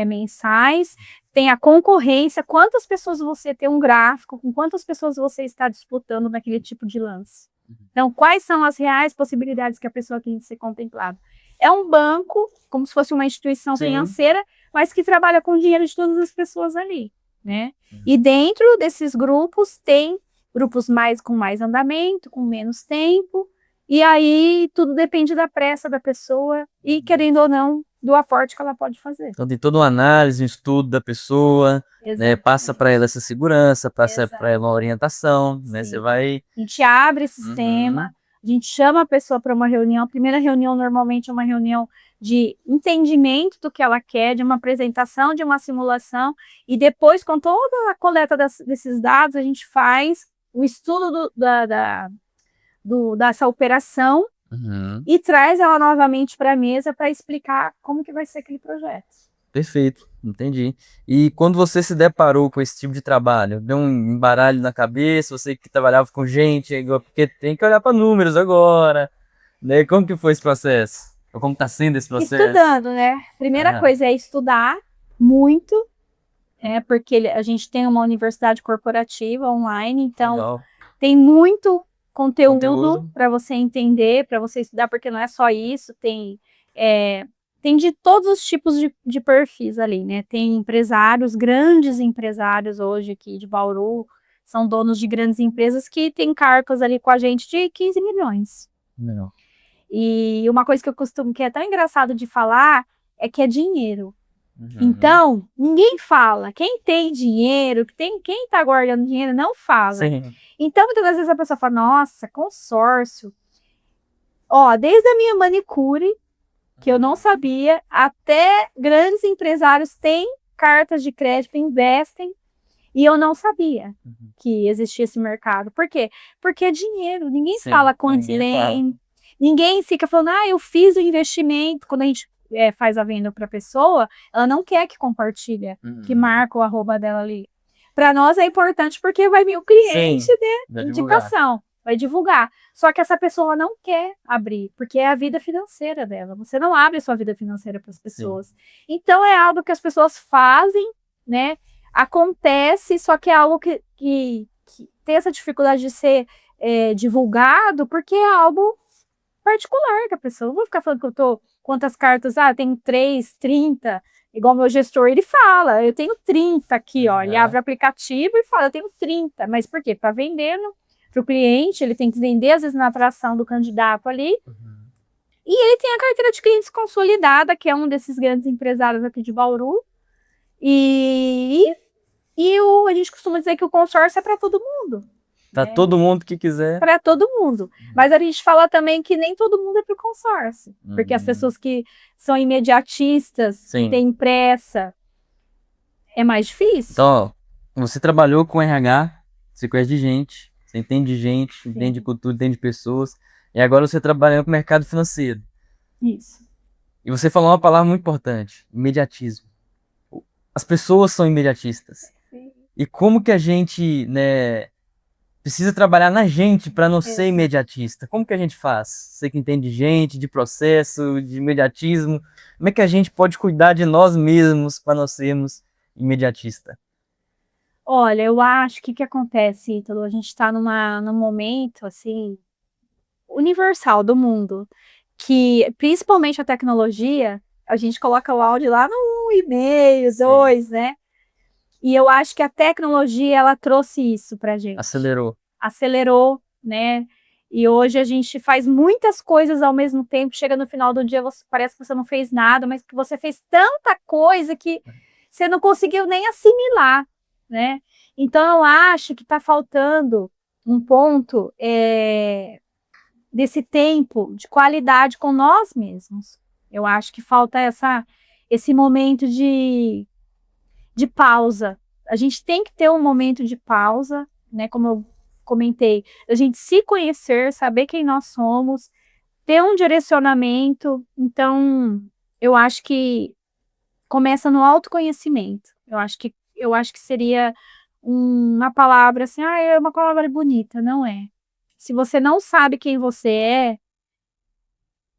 mensais, tem a concorrência, quantas pessoas você tem um gráfico, com quantas pessoas você está disputando naquele tipo de lance. Então, quais são as reais possibilidades que a pessoa tem de ser contemplada? É um banco, como se fosse uma instituição financeira, mas que trabalha com o dinheiro de todas as pessoas ali, né? E dentro desses grupos tem grupos com mais andamento, com menos tempo, e aí tudo depende da pressa da pessoa e, querendo ou não, do aporte que ela pode fazer. Então tem toda uma análise, um estudo da pessoa, né? Passa para ela essa segurança, passa para ela uma orientação, né? Você vai... A gente abre esse sistema, a gente chama a pessoa para uma reunião. A primeira reunião normalmente é uma reunião de entendimento do que ela quer, de uma apresentação, de uma simulação, e depois, com toda a coleta desses dados, a gente faz o estudo dessa operação e traz ela novamente para a mesa para explicar como que vai ser aquele projeto. Perfeito, entendi. E quando você se deparou com esse tipo de trabalho, deu um embaralho na cabeça, você que trabalhava com gente, porque tem que olhar para números agora, né? Como que foi esse processo? Ou como está sendo esse processo? Estudando, né? Primeira coisa é estudar muito, porque a gente tem uma universidade corporativa online, então tem muito conteúdo para você entender, para você estudar, porque não é só isso, tem de todos os tipos de perfis ali, né? Tem empresários, grandes empresários hoje aqui de Bauru, são donos de grandes empresas que têm cargos ali com a gente de 15 milhões. Não. E uma coisa que eu costumo, que é tão engraçado de falar, é que é dinheiro. Então, ninguém fala. Quem tem dinheiro, quem tá guardando dinheiro, não fala. Sim. Então, muitas vezes a pessoa fala, nossa, consórcio. Ó, desde a minha manicure, que eu não sabia, até grandes empresários têm cartas de crédito, investem, e eu não sabia que existia esse mercado. Por quê? Porque é dinheiro. Ninguém fala quanto ninguém fica falando, eu fiz o investimento. Quando a gente faz a venda para a pessoa, ela não quer que compartilha, que marca o arroba dela ali. Para nós é importante porque vai vir o cliente, né? Indicação, vai divulgar. Só que essa pessoa não quer abrir, porque é a vida financeira dela. Você não abre sua vida financeira para as pessoas. Então é algo que as pessoas fazem, né? Acontece, só que é algo que tem essa dificuldade de ser divulgado, porque é algo particular que a pessoa, não vou ficar falando que eu tô, quantas cartas, tem 3, 30, igual meu gestor, ele fala, eu tenho 30 aqui, ó, ele abre o aplicativo e fala, eu tenho 30, mas por quê? Para vender para o cliente, ele tem que vender, às vezes, na atração do candidato ali, e ele tem a carteira de clientes consolidada, que é um desses grandes empresários aqui de Bauru, e a gente costuma dizer que o consórcio é para todo mundo. Para todo mundo que quiser. Para todo mundo. Mas a gente fala também que nem todo mundo é para o consórcio. Porque as pessoas que são imediatistas, têm pressa, é mais difícil. Então, ó, você trabalhou com RH, você conhece de gente, você entende de gente, entende de cultura, entende de pessoas. E agora você trabalha com o mercado financeiro. Isso. E você falou uma palavra muito importante, imediatismo. As pessoas são imediatistas. E como que a gente, né, precisa trabalhar na gente para não ser Exato. imediatista. Como que a gente faz? Você que entende de gente, de processo, de imediatismo, como é que a gente pode cuidar de nós mesmos para não sermos imediatista? Olha, eu acho que acontece, Ítalo, a gente está num momento, assim, universal do mundo, que principalmente a tecnologia, a gente coloca o áudio lá no 1,5, Sim. 2, né? E eu acho que a tecnologia, ela trouxe isso pra gente. Acelerou. Acelerou, né? E hoje a gente faz muitas coisas ao mesmo tempo, chega no final do dia, parece que você não fez nada, mas que você fez tanta coisa que você não conseguiu nem assimilar, né? Então eu acho que está faltando um ponto desse tempo de qualidade com nós mesmos. Eu acho que falta esse momento de pausa. A gente tem que ter um momento de pausa, né? Como eu comentei, a gente se conhecer, saber quem nós somos, ter um direcionamento. Então, eu acho que começa no autoconhecimento. Eu acho que seria uma palavra assim, é uma palavra bonita, não é? Se você não sabe quem você é,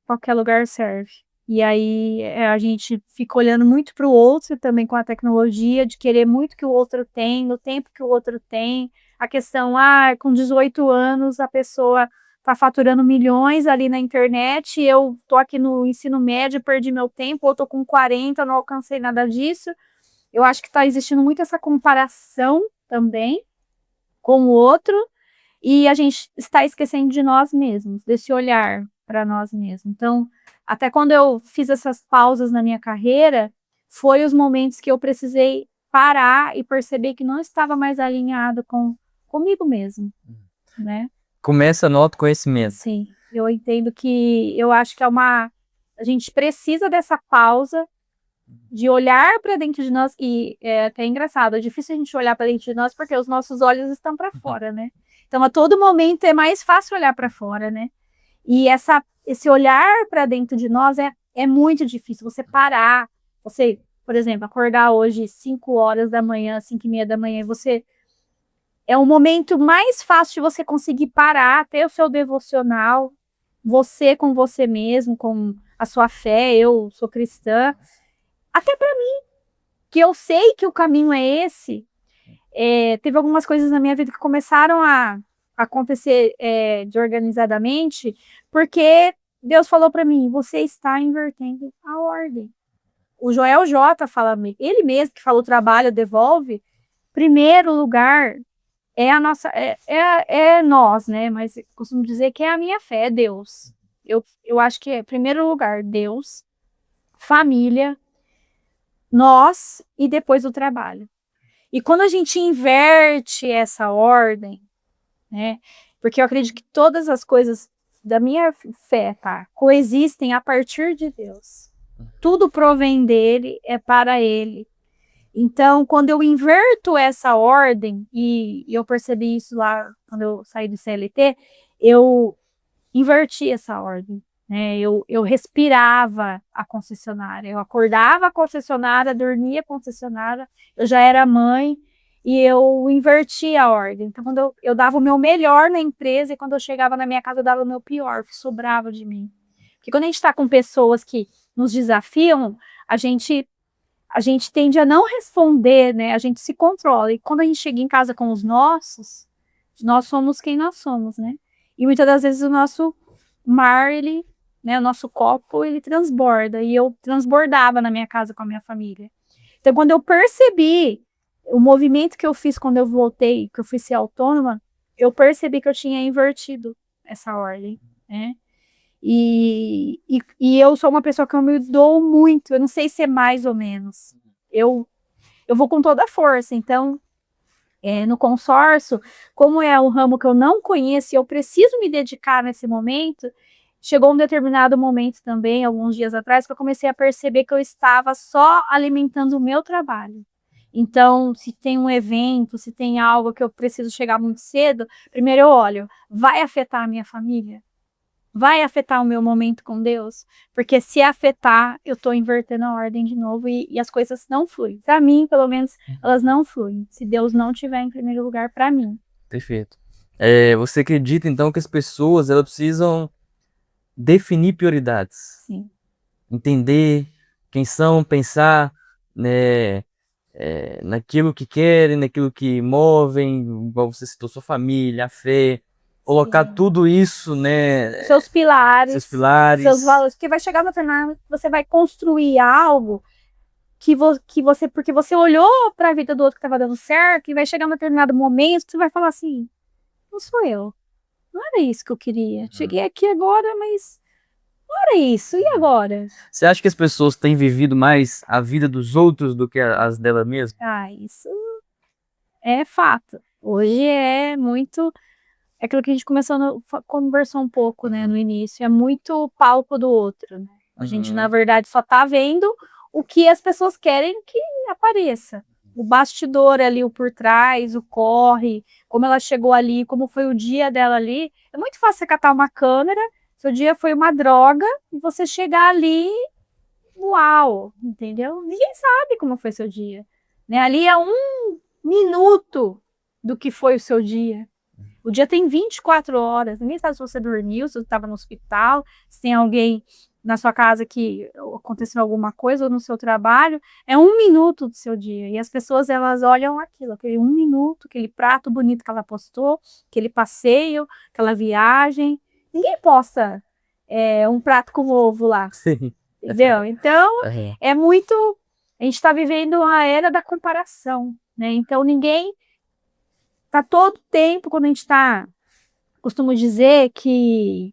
qualquer lugar serve. E aí a gente fica olhando muito para o outro também com a tecnologia, de querer muito que o outro tem, no tempo que o outro tem. A questão, com 18 anos a pessoa está faturando milhões ali na internet, e eu tô aqui no ensino médio, perdi meu tempo, ou tô com 40, não alcancei nada disso. Eu acho que está existindo muito essa comparação também com o outro, e a gente está esquecendo de nós mesmos, desse olhar para nós mesmos. Então, até quando eu fiz essas pausas na minha carreira, foi os momentos que eu precisei parar e perceber que não estava mais alinhado comigo mesmo, né? Começa no autoconhecimento. Sim, eu acho que a gente precisa dessa pausa de olhar para dentro de nós, e é até engraçado, é difícil a gente olhar para dentro de nós porque os nossos olhos estão para fora, né? Então, a todo momento é mais fácil olhar para fora, né? E esse olhar para dentro de nós é muito difícil. Você parar, você, por exemplo, acordar hoje 5 horas da manhã, 5:30 da manhã, é o momento mais fácil de você conseguir parar, ter o seu devocional, você com você mesmo, com a sua fé. Eu sou cristã, até para mim, que eu sei que o caminho é esse. Teve algumas coisas na minha vida que começaram a acontecer desorganizadamente, porque Deus falou para mim: você está invertendo a ordem. O Joel J fala, ele mesmo que falou trabalho devolve, primeiro lugar é a nossa, é nós, né? Mas eu costumo dizer que é a minha fé, é Deus. Eu acho que é primeiro lugar Deus, família, nós e depois o trabalho. E quando a gente inverte essa ordem, né? Porque eu acredito que todas as coisas da minha fé, tá, coexistem a partir de Deus. Tudo provém dele, é para ele. Então, quando eu inverto essa ordem, e eu percebi isso lá quando eu saí do CLT, eu inverti essa ordem, né? Eu respirava a concessionária, eu acordava a concessionária, dormia a concessionária, eu já era mãe e eu inverti a ordem. Então, quando eu dava o meu melhor na empresa, e quando eu chegava na minha casa, eu dava o meu pior, o que sobrava de mim. Porque quando a gente está com pessoas que nos desafiam, a gente tende a não responder, né? A gente se controla. E quando a gente chega em casa com os nossos, nós somos quem nós somos, né? E muitas das vezes o nosso mar, né, o nosso copo, ele transborda. E eu transbordava na minha casa com a minha família. Então, quando eu percebi o movimento que eu fiz quando eu voltei, que eu fui ser autônoma, eu percebi que eu tinha invertido essa ordem, né? E eu sou uma pessoa que eu me dou muito, eu não sei se é mais ou menos. Eu, eu vou com toda a força, então, no consórcio, como é um ramo que eu não conheço e eu preciso me dedicar nesse momento, chegou um determinado momento também, alguns dias atrás, que eu comecei a perceber que eu estava só alimentando o meu trabalho. Então, se tem um evento, se tem algo que eu preciso chegar muito cedo, primeiro eu olho, vai afetar a minha família? Vai afetar o meu momento com Deus? Porque se afetar, eu estou invertendo a ordem de novo e as coisas não fluem. Para mim, pelo menos, elas não fluem. Se Deus não tiver em primeiro lugar para mim. Perfeito. Você acredita, então, que as pessoas elas precisam definir prioridades, Sim, entender quem são, pensar, né, naquilo que querem, naquilo que movem, igual você citou, sua família, a fé, colocar sim. tudo isso, né, Seus seus pilares, seus pilares. valores, porque vai chegar no determinado que você vai construir algo que você, porque você olhou para a vida do outro que estava dando certo, e vai chegar um determinado momento que você vai falar assim: não sou eu, não era isso que eu queria. Uhum. Cheguei aqui agora, mas não era isso, e agora? Você acha que as pessoas têm vivido mais a vida dos outros do que as dela mesma? Ah, isso é fato. Hoje é muito. É aquilo que a gente começou conversou um pouco, né, Uhum. no início. É muito palco do outro, né? A gente, na Uhum. verdade, só tá vendo o que as pessoas querem que apareça. O bastidor ali, o por trás, o corre, como ela chegou ali, como foi o dia dela ali. É muito fácil você catar uma câmera, seu dia foi uma droga, e você chegar ali, uau, entendeu? Ninguém sabe como foi seu dia. Né? Ali é um minuto do que foi o seu dia. O dia tem 24 horas, ninguém sabe se você dormiu, se você estava no hospital, se tem alguém na sua casa que aconteceu alguma coisa ou no seu trabalho. É um minuto do seu dia. E as pessoas, elas olham aquilo, aquele um minuto, aquele prato bonito que ela postou, aquele passeio, aquela viagem. Ninguém posta um prato com ovo lá, Sim. entendeu? Então, Uhum. é muito. A gente está vivendo a era da comparação, né? Então, ninguém. Tá todo tempo, quando a gente está. Costumo dizer que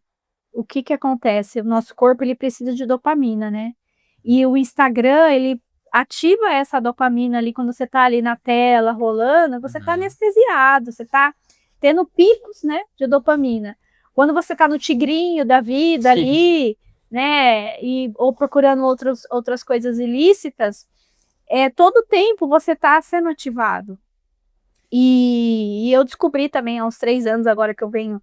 o que que acontece? O nosso corpo ele precisa de dopamina, né? E o Instagram, ele ativa essa dopamina ali quando você tá ali na tela rolando, você tá Uhum. anestesiado, você tá tendo picos, né, de dopamina. Quando você tá no tigrinho da vida Sim. ali, né, ou procurando outras coisas ilícitas, todo tempo você tá sendo ativado. E eu descobri também há uns 3 anos agora que eu venho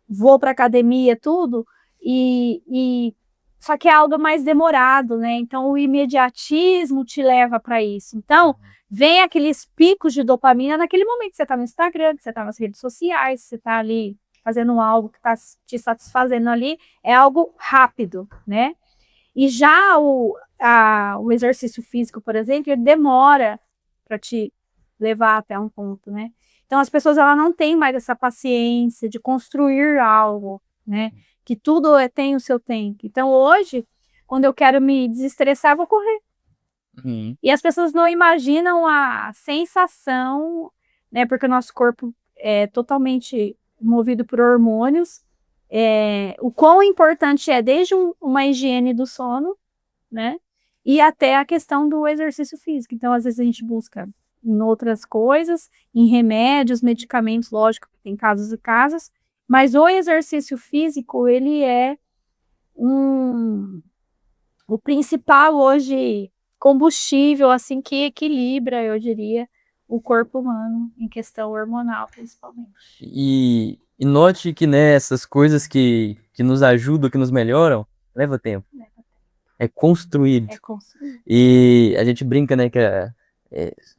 vou para academia, tudo, e só que é algo mais demorado, né? Então o imediatismo te leva para isso. Então, vem aqueles picos de dopamina naquele momento que você está no Instagram, que você está nas redes sociais, você está ali fazendo algo que está te satisfazendo ali, é algo rápido, né? E já o exercício físico, por exemplo, ele demora para te levar até um ponto, né? Então as pessoas ela não têm mais essa paciência de construir algo, né? Que tudo tem o seu tempo. Então hoje, quando eu quero me desestressar, eu vou correr. Uhum. E as pessoas não imaginam a sensação, né? Porque o nosso corpo é totalmente movido por hormônios. O quão importante é desde uma higiene do sono, né? E até a questão do exercício físico. Então, às vezes a gente busca em outras coisas, em remédios, medicamentos, lógico que tem casos e casos, mas o exercício físico, ele é um, o principal hoje combustível, assim, que equilibra, eu diria, o corpo humano em questão hormonal, principalmente. E note que nessas coisas que nos ajudam, que nos melhoram, leva tempo. Né? É construído. É construir. E a gente brinca, né, que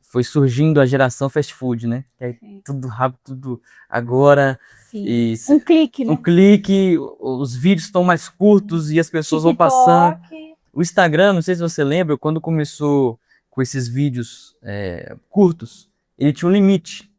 foi surgindo a geração fast food, né? Que é É, tudo rápido, tudo agora. sim. E Um clique, um né? clique, os vídeos estão mais curtos e as pessoas vão passando. TikTok. O Instagram, não sei se você lembra, quando começou com esses vídeos curtos, ele tinha um limite.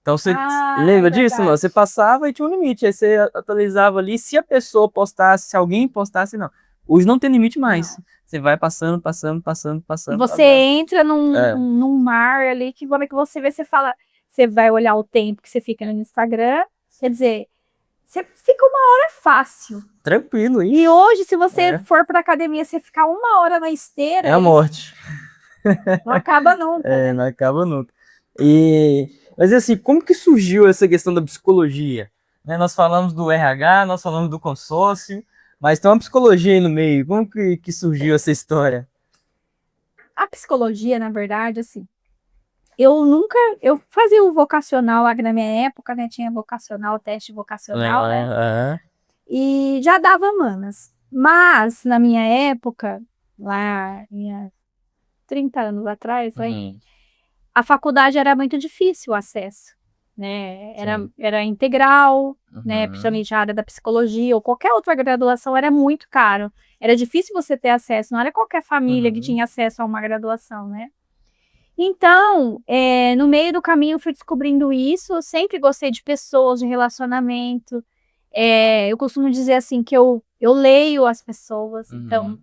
Então você Ah, é lembra disso? Não? verdade. Você passava e tinha um limite. Aí você atualizava ali. Se a pessoa postasse, se alguém postasse, não. Hoje não tem limite mais. Não. Você vai passando, passando, passando, E passando, você passando. entra num, É, num mar ali que quando é que você vê, você fala, você vai olhar o tempo que você fica no Instagram, quer dizer, você fica uma hora fácil. tranquilo, E ixi. hoje, se você É, for pra academia, você ficar uma hora na é esteira, a morte. não acaba nunca, É, né? não acaba nunca. Mas assim, como que surgiu essa questão da psicologia? Né, nós falamos do RH, nós falamos do consórcio, mas tem uma psicologia aí no meio. Como que surgiu essa história? A psicologia, na verdade, assim, eu fazia o vocacional lá na minha época, né? Tinha vocacional, teste vocacional, né? Aham. E já dava manas. Mas, na minha época, lá, 30 anos atrás, vai, Uhum. a faculdade era muito difícil o acesso. né? Sim. Era integral, né? Uhum. Principalmente a área da psicologia ou qualquer outra graduação era muito caro. Era difícil você ter acesso, não era qualquer família que Uhum. tinha acesso a uma graduação, né? Então, no meio do caminho eu fui descobrindo isso, eu sempre gostei de pessoas, de relacionamento. Eu costumo dizer assim que eu leio as pessoas, então Uhum.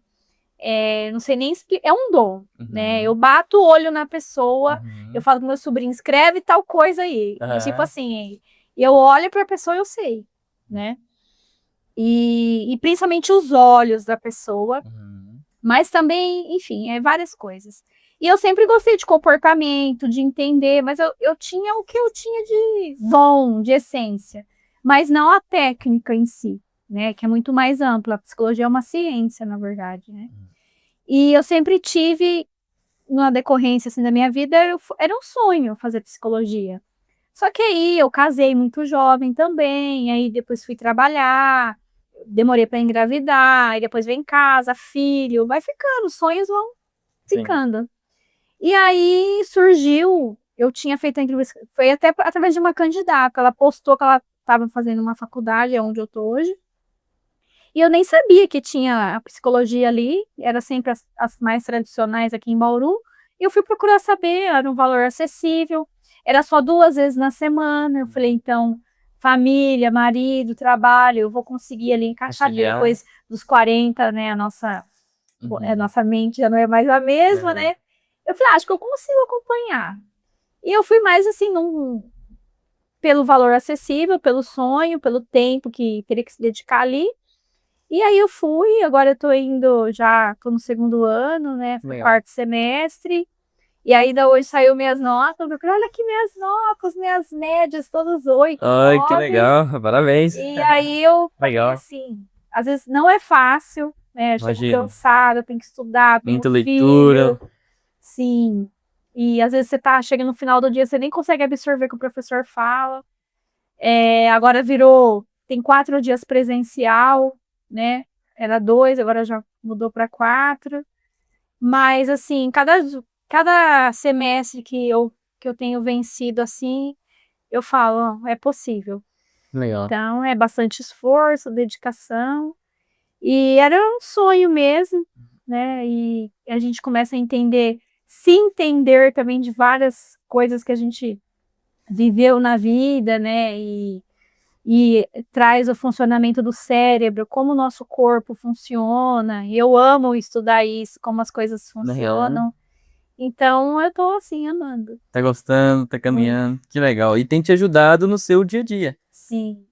não sei nem explicar, é um dom, né? Eu Uhum. bato o olho na pessoa, eu Uhum. falo pro meu sobrinho, escreve tal coisa aí. E tipo Aham. assim, eu olho pra pessoa e eu sei, né? E principalmente os olhos da pessoa, Uhum. mas também, enfim, várias coisas. E eu sempre gostei de comportamento, de entender, mas eu tinha o que eu tinha de dom, de essência, mas não a técnica em si, né? Que é muito mais ampla. A psicologia é uma ciência, na verdade, né? E eu sempre tive, na decorrência assim, da minha vida, era um sonho fazer psicologia. Só que aí eu casei muito jovem também, aí depois fui trabalhar, demorei para engravidar, aí depois vem casa, filho, vai ficando, os sonhos vão Sim. ficando. E aí surgiu, eu tinha feito a entrevista, foi até através de uma candidata, ela postou que ela estava fazendo uma faculdade, é onde eu tô hoje, e eu nem sabia que tinha a psicologia ali, era sempre as mais tradicionais aqui em Bauru. E eu fui procurar saber, era um valor acessível, era só 2 vezes na semana. Eu falei, então, família, marido, trabalho, eu vou conseguir ali encaixar, porque Conciliar. depois dos 40, né, a Uhum. nossa mente já não é mais a mesma, É. né? Eu falei, acho que eu consigo acompanhar. E eu fui mais assim, pelo valor acessível, pelo sonho, pelo tempo que teria que se dedicar ali. E aí eu fui, agora eu tô indo, já tô no segundo ano, né, pro Legal. quarto semestre, e ainda hoje saiu minhas notas, eu falei, olha aqui minhas notas, minhas médias, todas 8, Ai, que 9. legal. Parabéns. E aí eu falei Legal. assim, às vezes não é fácil, né, eu chego Imagino. cansada, tenho que estudar, tenho Muita leitura. filho, sim, e às vezes você chega no final do dia, você nem consegue absorver o que o professor fala. Agora tem 4 dias presencial, né? Era 2, agora já mudou para 4. Mas, assim, cada semestre que eu tenho vencido assim, eu falo, ó, é possível. Legal. Então, é bastante esforço, dedicação. E era um sonho mesmo, né? E a gente começa a entender, se entender também de várias coisas que a gente viveu na vida, né? E traz o funcionamento do cérebro, como o nosso corpo funciona. Eu amo estudar isso, como as coisas Aham. funcionam. Então eu tô assim amando. Tá gostando, tá Muito. caminhando. Que legal. E tem te ajudado no seu dia a dia, Sim.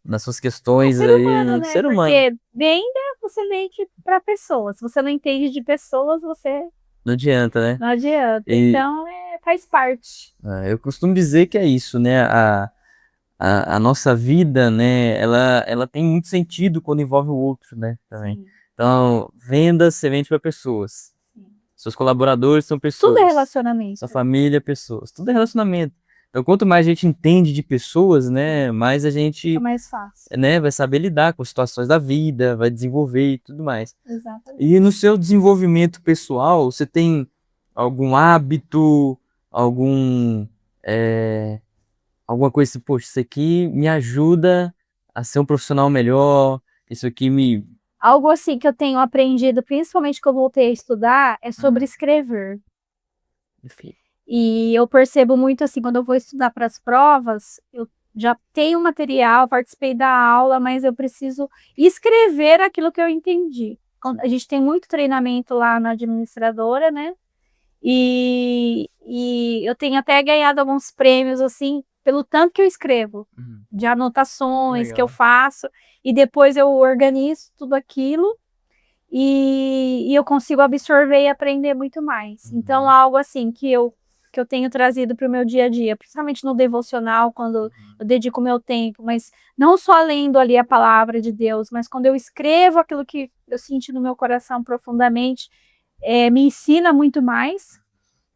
nas suas É questões ser humano, aí de né? ser humano. Porque venda você vende para pessoas. Se você não entende de pessoas, você Não adianta, né? não adianta. E Então, faz parte. eu costumo dizer que é isso, né? A nossa vida, né? Ela tem muito sentido quando envolve o outro, né? Também. Sim, Então, vendas, você vende para pessoas. sim. Seus colaboradores são Tudo é pessoas. Sua relacionamento. família, pessoas. Tudo é relacionamento. Então, quanto mais a gente entende de pessoas, né? Mais a Fica gente, mais fácil. né? Vai saber lidar com situações da vida, vai desenvolver e tudo mais. Exatamente. E no seu desenvolvimento pessoal, você tem algum hábito, algum, é, alguma coisa assim, poxa, isso aqui me ajuda a ser um profissional melhor, isso aqui me... Algo assim que eu tenho aprendido, principalmente que eu voltei a estudar, é sobre Hum, escrever. enfim. E eu percebo muito assim, quando eu vou estudar para as provas, eu já tenho material, participei da aula, mas eu preciso escrever aquilo que eu entendi. A gente tem muito treinamento lá na administradora, né? E eu tenho até ganhado alguns prêmios, assim, pelo tanto que eu escrevo, Uhum. de anotações que eu Legal. faço, e depois eu organizo tudo aquilo e eu consigo absorver e aprender muito mais. Então, Uhum. algo assim que eu tenho trazido para o meu dia a dia, principalmente no devocional, quando Uhum. eu dedico meu tempo, mas não só lendo ali a palavra de Deus, mas quando eu escrevo aquilo que eu senti no meu coração profundamente, me ensina muito mais.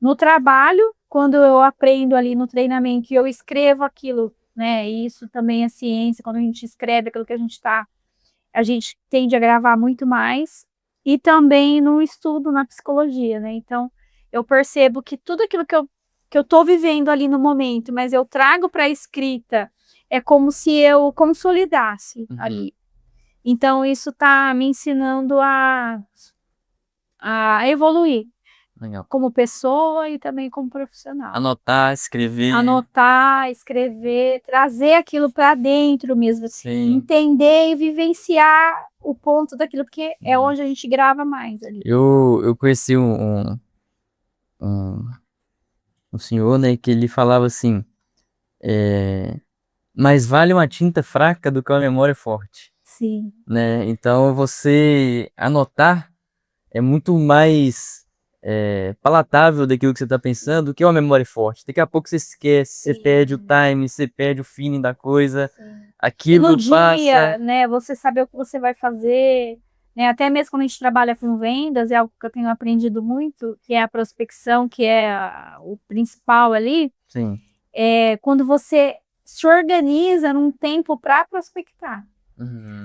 No trabalho, quando eu aprendo ali no treinamento e eu escrevo aquilo, né? Isso também é ciência, quando a gente escreve aquilo que a gente tende a gravar muito mais. E também no estudo na psicologia, né? Então, eu percebo que tudo aquilo que eu que eu tô vivendo ali no momento, mas eu trago para a escrita, é como se eu consolidasse ali. Então, isso tá me ensinando a evoluir Legal. como pessoa e também como profissional. Anotar, escrever. Anotar, escrever, trazer aquilo para dentro mesmo, Sim. entender e vivenciar o ponto daquilo, porque é onde a gente grava mais ali. Eu conheci um senhor, né, que ele falava assim, mais vale uma tinta fraca do que uma memória forte, Sim, né? Então você anotar é muito mais palatável daquilo que você está pensando do que uma memória forte. Daqui a pouco você esquece, você perde o time, você perde o feeling da coisa, sim. E no aquilo dia, passa. né, você saber o que você vai fazer, né, até mesmo quando a gente trabalha com vendas, é algo que eu tenho aprendido muito, que é a prospecção, que é o principal ali, Sim. quando você se organiza num tempo para prospectar.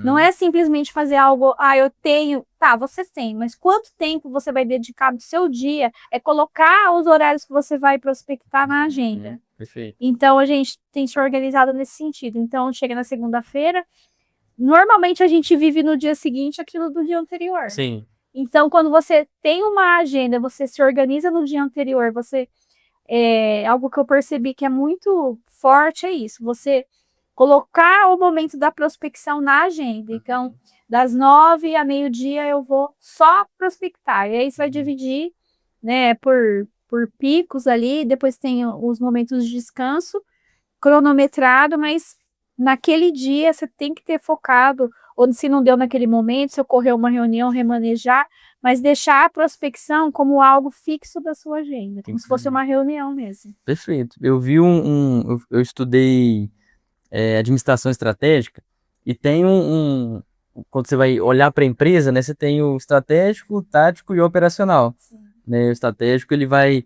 Não é simplesmente fazer algo, eu tenho, tá, você tem, mas quanto tempo você vai dedicar do seu dia é colocar os horários que você vai prospectar na agenda. Perfeito. Então, a gente tem se organizado nesse sentido. Então, chega na segunda-feira, normalmente a gente vive no dia seguinte aquilo do dia anterior. Sim. Então, quando você tem uma agenda, você se organiza no dia anterior, algo que eu percebi que é muito forte é isso, você colocar o momento da prospecção na agenda. Então, das 9 a meio-dia eu vou só prospectar. E aí você vai dividir, né, por picos ali, depois tem os momentos de descanso, cronometrado, mas naquele dia você tem que ter focado, ou se não deu naquele momento, se ocorreu uma reunião, remanejar, mas deixar a prospecção como algo fixo da sua agenda, como se fosse uma reunião mesmo. Perfeito. Eu vi eu estudei administração estratégica e tem quando você vai olhar para a empresa, né, você tem o estratégico, o tático e o operacional. Né? O estratégico ele vai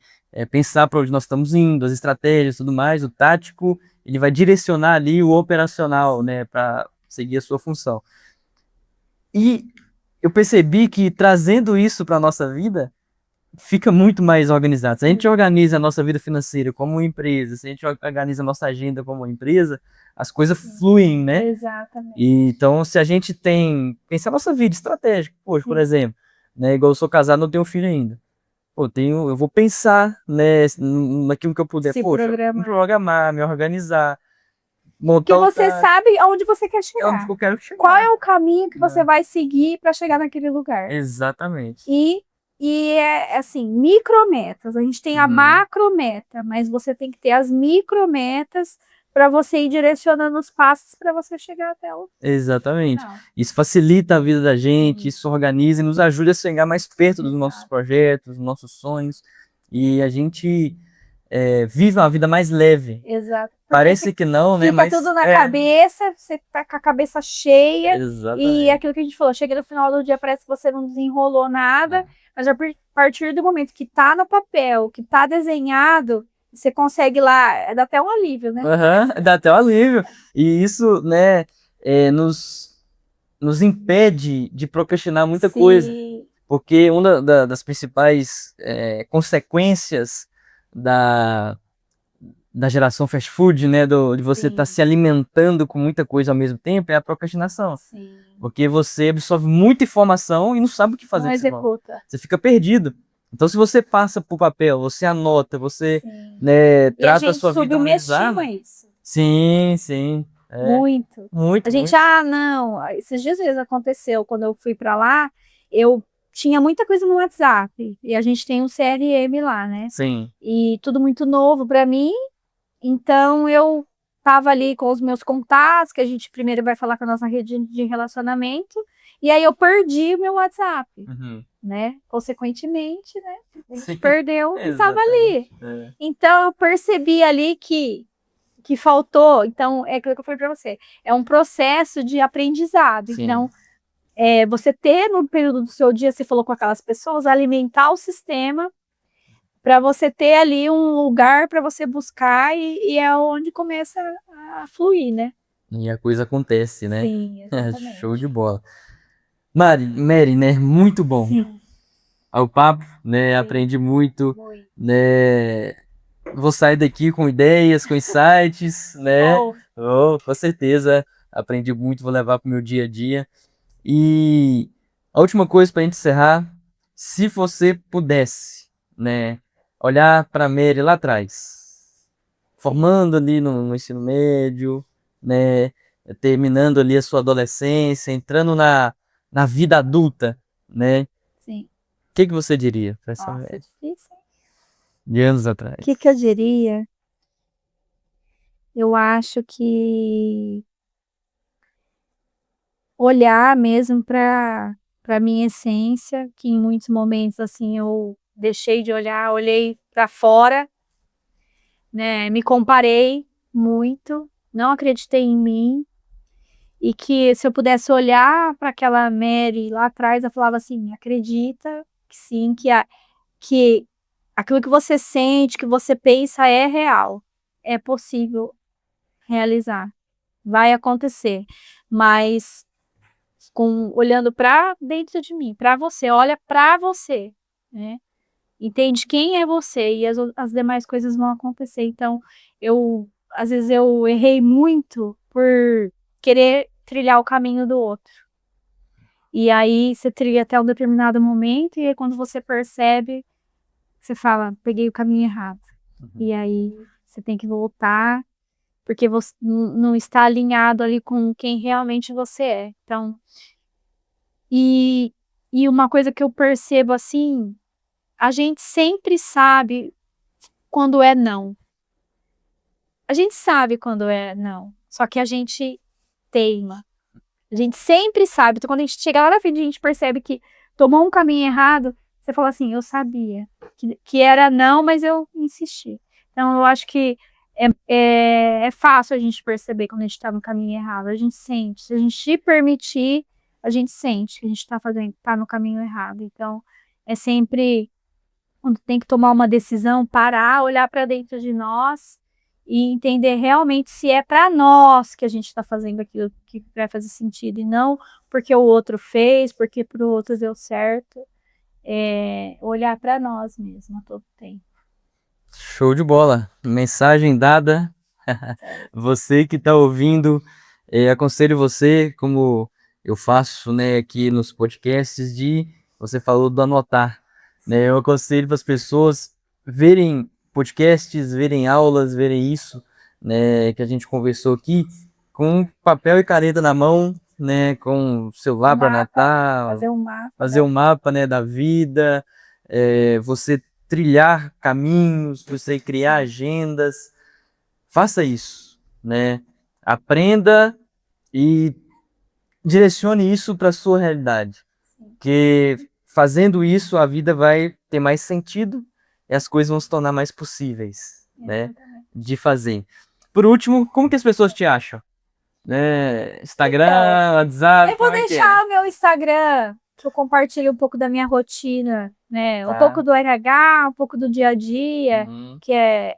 pensar para onde nós estamos indo, as estratégias, tudo mais. O tático ele vai direcionar ali o operacional, né, para seguir a sua função. E eu percebi que trazendo isso para nossa vida fica muito mais organizado. Se a gente organiza a nossa vida financeira como uma empresa, se a gente organiza a nossa agenda como uma empresa, as coisas fluem, né? Exatamente. E, então, se a gente pensar nossa vida estratégica, poxa, por exemplo, né, igual eu sou casado, não tenho filho ainda. Pô, eu vou pensar, né, naquilo que eu puder, Se poxa, me programar, me organizar, Porque montar você sabe aonde você quer onde chegar. que eu quero chegar. Qual é o caminho que você vai seguir para chegar naquele lugar? Exatamente. E é assim, micrometas. A gente tem a macrometa, mas você tem que ter as micrometas para você ir direcionando os passos para você chegar até o Exatamente. final. Isso facilita a vida da gente, isso organiza e nos ajuda a chegar mais perto dos nossos projetos, dos nossos sonhos. E a gente vive uma vida mais leve. Exato. Parece que não, né? Fica Mas tudo na cabeça, você tá com a cabeça cheia. E exatamente. aquilo que a gente falou, chega no final do dia, parece que você não desenrolou nada, mas a partir do momento que tá no papel, que tá desenhado, você consegue lá, dá até um alívio, né? Dá até um alívio. E isso, né, nos impede de procrastinar muita coisa. Porque uma das principais consequências da geração fast food, né, de você estar se alimentando com muita coisa ao mesmo tempo, é a procrastinação. Porque você absorve muita informação e não sabe o que fazer. Não executa. Você fica perdido. Então, se você passa por papel, você anota, você né, trata a sua vida organizada. Isso. Sim, sim. Muito. Muito. A gente, não, esses dias vezes aconteceu, quando eu fui para lá, eu tinha muita coisa no WhatsApp, e a gente tem um CRM lá, né? Sim. E tudo muito novo para mim, então eu tava ali com os meus contatos, que a gente primeiro vai falar com a nossa rede de relacionamento, e aí eu perdi o meu WhatsApp, né? Consequentemente, né? A gente perdeu o que estava ali. Então eu percebi ali que faltou. Então, é aquilo que eu falei para você. É um processo de aprendizado. Sim. Então, você ter no período do seu dia, você falou com aquelas pessoas, alimentar o sistema para você ter ali um lugar para você buscar e é onde começa a fluir, né? E a coisa acontece, né? Sim, exatamente. Show de bola. Mary, né? Muito bom. Sim. O papo, né? Aprendi muito, né? vou sair daqui com ideias, com insights, né? Bom, Oh, com certeza, aprendi muito, vou levar para o meu dia a dia. E a última coisa para a gente encerrar, se você pudesse, né, olhar para a Mary lá atrás, formando ali no ensino médio, né, terminando ali a sua adolescência, entrando na vida adulta, né, o sim. que você diria para essa Nossa, Mary difícil. de anos O que atrás? que eu diria? Eu acho que olhar mesmo para minha essência, que em muitos momentos, assim, eu deixei de olhar, olhei para fora, né, me comparei muito, não acreditei em mim, e que se eu pudesse olhar para aquela Mary lá atrás, eu falava assim: "Acredita que sim, que aquilo que você sente, que você pensa é real, é possível realizar, vai acontecer, mas olhando para dentro de mim, para você, olha para você, né, entende quem é você e as demais coisas vão acontecer". Então, às vezes eu errei muito por querer trilhar o caminho do outro. E aí você trilha até um determinado momento e aí quando você percebe, você fala: "Peguei o caminho errado". Uhum. E aí você tem que voltar, porque você não está alinhado ali com quem realmente você é. Então, e uma coisa que eu percebo, assim, a gente sempre sabe quando é não. A gente sabe quando é não, só que a gente teima. A gente sempre sabe, então quando a gente chega lá na frente, a gente percebe que tomou um caminho errado, você fala assim: "Eu sabia que era não, mas eu insisti". Então eu acho que é fácil a gente perceber quando a gente tá no caminho errado, a gente sente, se a gente se permitir, a gente sente que a gente tá no caminho errado. Então, é sempre quando tem que tomar uma decisão, parar, olhar para dentro de nós e entender realmente se é para nós que a gente está fazendo aquilo que vai fazer sentido e não porque o outro fez, porque para o outro deu certo. Olhar para nós mesmo a todo tempo. Show de bola, mensagem dada. Você que está ouvindo, aconselho você, como eu faço, né, aqui nos podcasts, você falou do anotar, né, eu aconselho para as pessoas verem podcasts, verem aulas, verem isso, né, que a gente conversou aqui, com papel e caneta na mão, né, com o celular para Mapa, anotar, fazer um mapa, fazer né? um mapa, né, da vida, você trilhar caminhos, você criar Sim, agendas, faça isso, né? Aprenda e direcione isso para sua realidade, sim, porque fazendo isso a vida vai ter mais sentido e as coisas vão se tornar mais possíveis, né, exatamente. de fazer. Por último, como que as pessoas te acham? Né? Então, Instagram, WhatsApp, eu vou como é que é? deixar o meu Instagram, que eu compartilho um pouco da minha rotina, né? Um pouco Tá. do RH, um pouco do dia a dia, Uhum, que é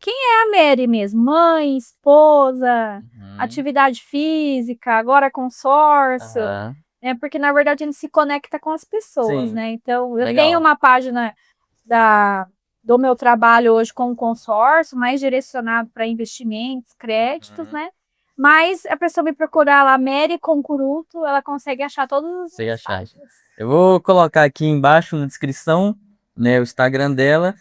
a Mary mesmo, mãe, esposa, uhum, atividade física, agora consórcio, aham. né? Porque na verdade a gente se conecta com as pessoas, Sim, né? Então eu tenho legal. uma página da do meu trabalho hoje com o consórcio, mais direcionado para investimentos, créditos, Uhum. né? Mas a pessoa me procurar lá, Mary Concuruto, ela consegue achar todas as Sei achar. mensagens. Eu vou colocar aqui embaixo na descrição, né, o Instagram dela.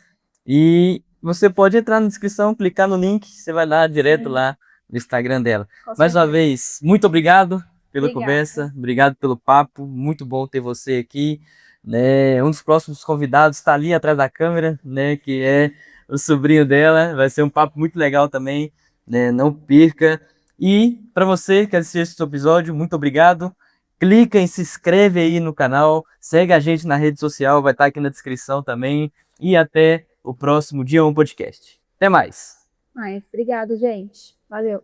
E você pode entrar na descrição, clicar no link, você vai lá direto Sim, lá no Instagram dela. com Mais uma certeza. vez, muito obrigado pela Obrigada. conversa, obrigado pelo papo, muito bom ter você aqui, né? Um dos próximos convidados está ali atrás da câmera, né, que é o sobrinho dela. Vai ser um papo muito legal também, né? Não perca. E para você que assistiu esse episódio, muito obrigado. Clica em se inscreve aí no canal, segue a gente na rede social, vai estar aqui na descrição também. E até o próximo Dia 1 Podcast. Até mais! Obrigado, gente. Valeu.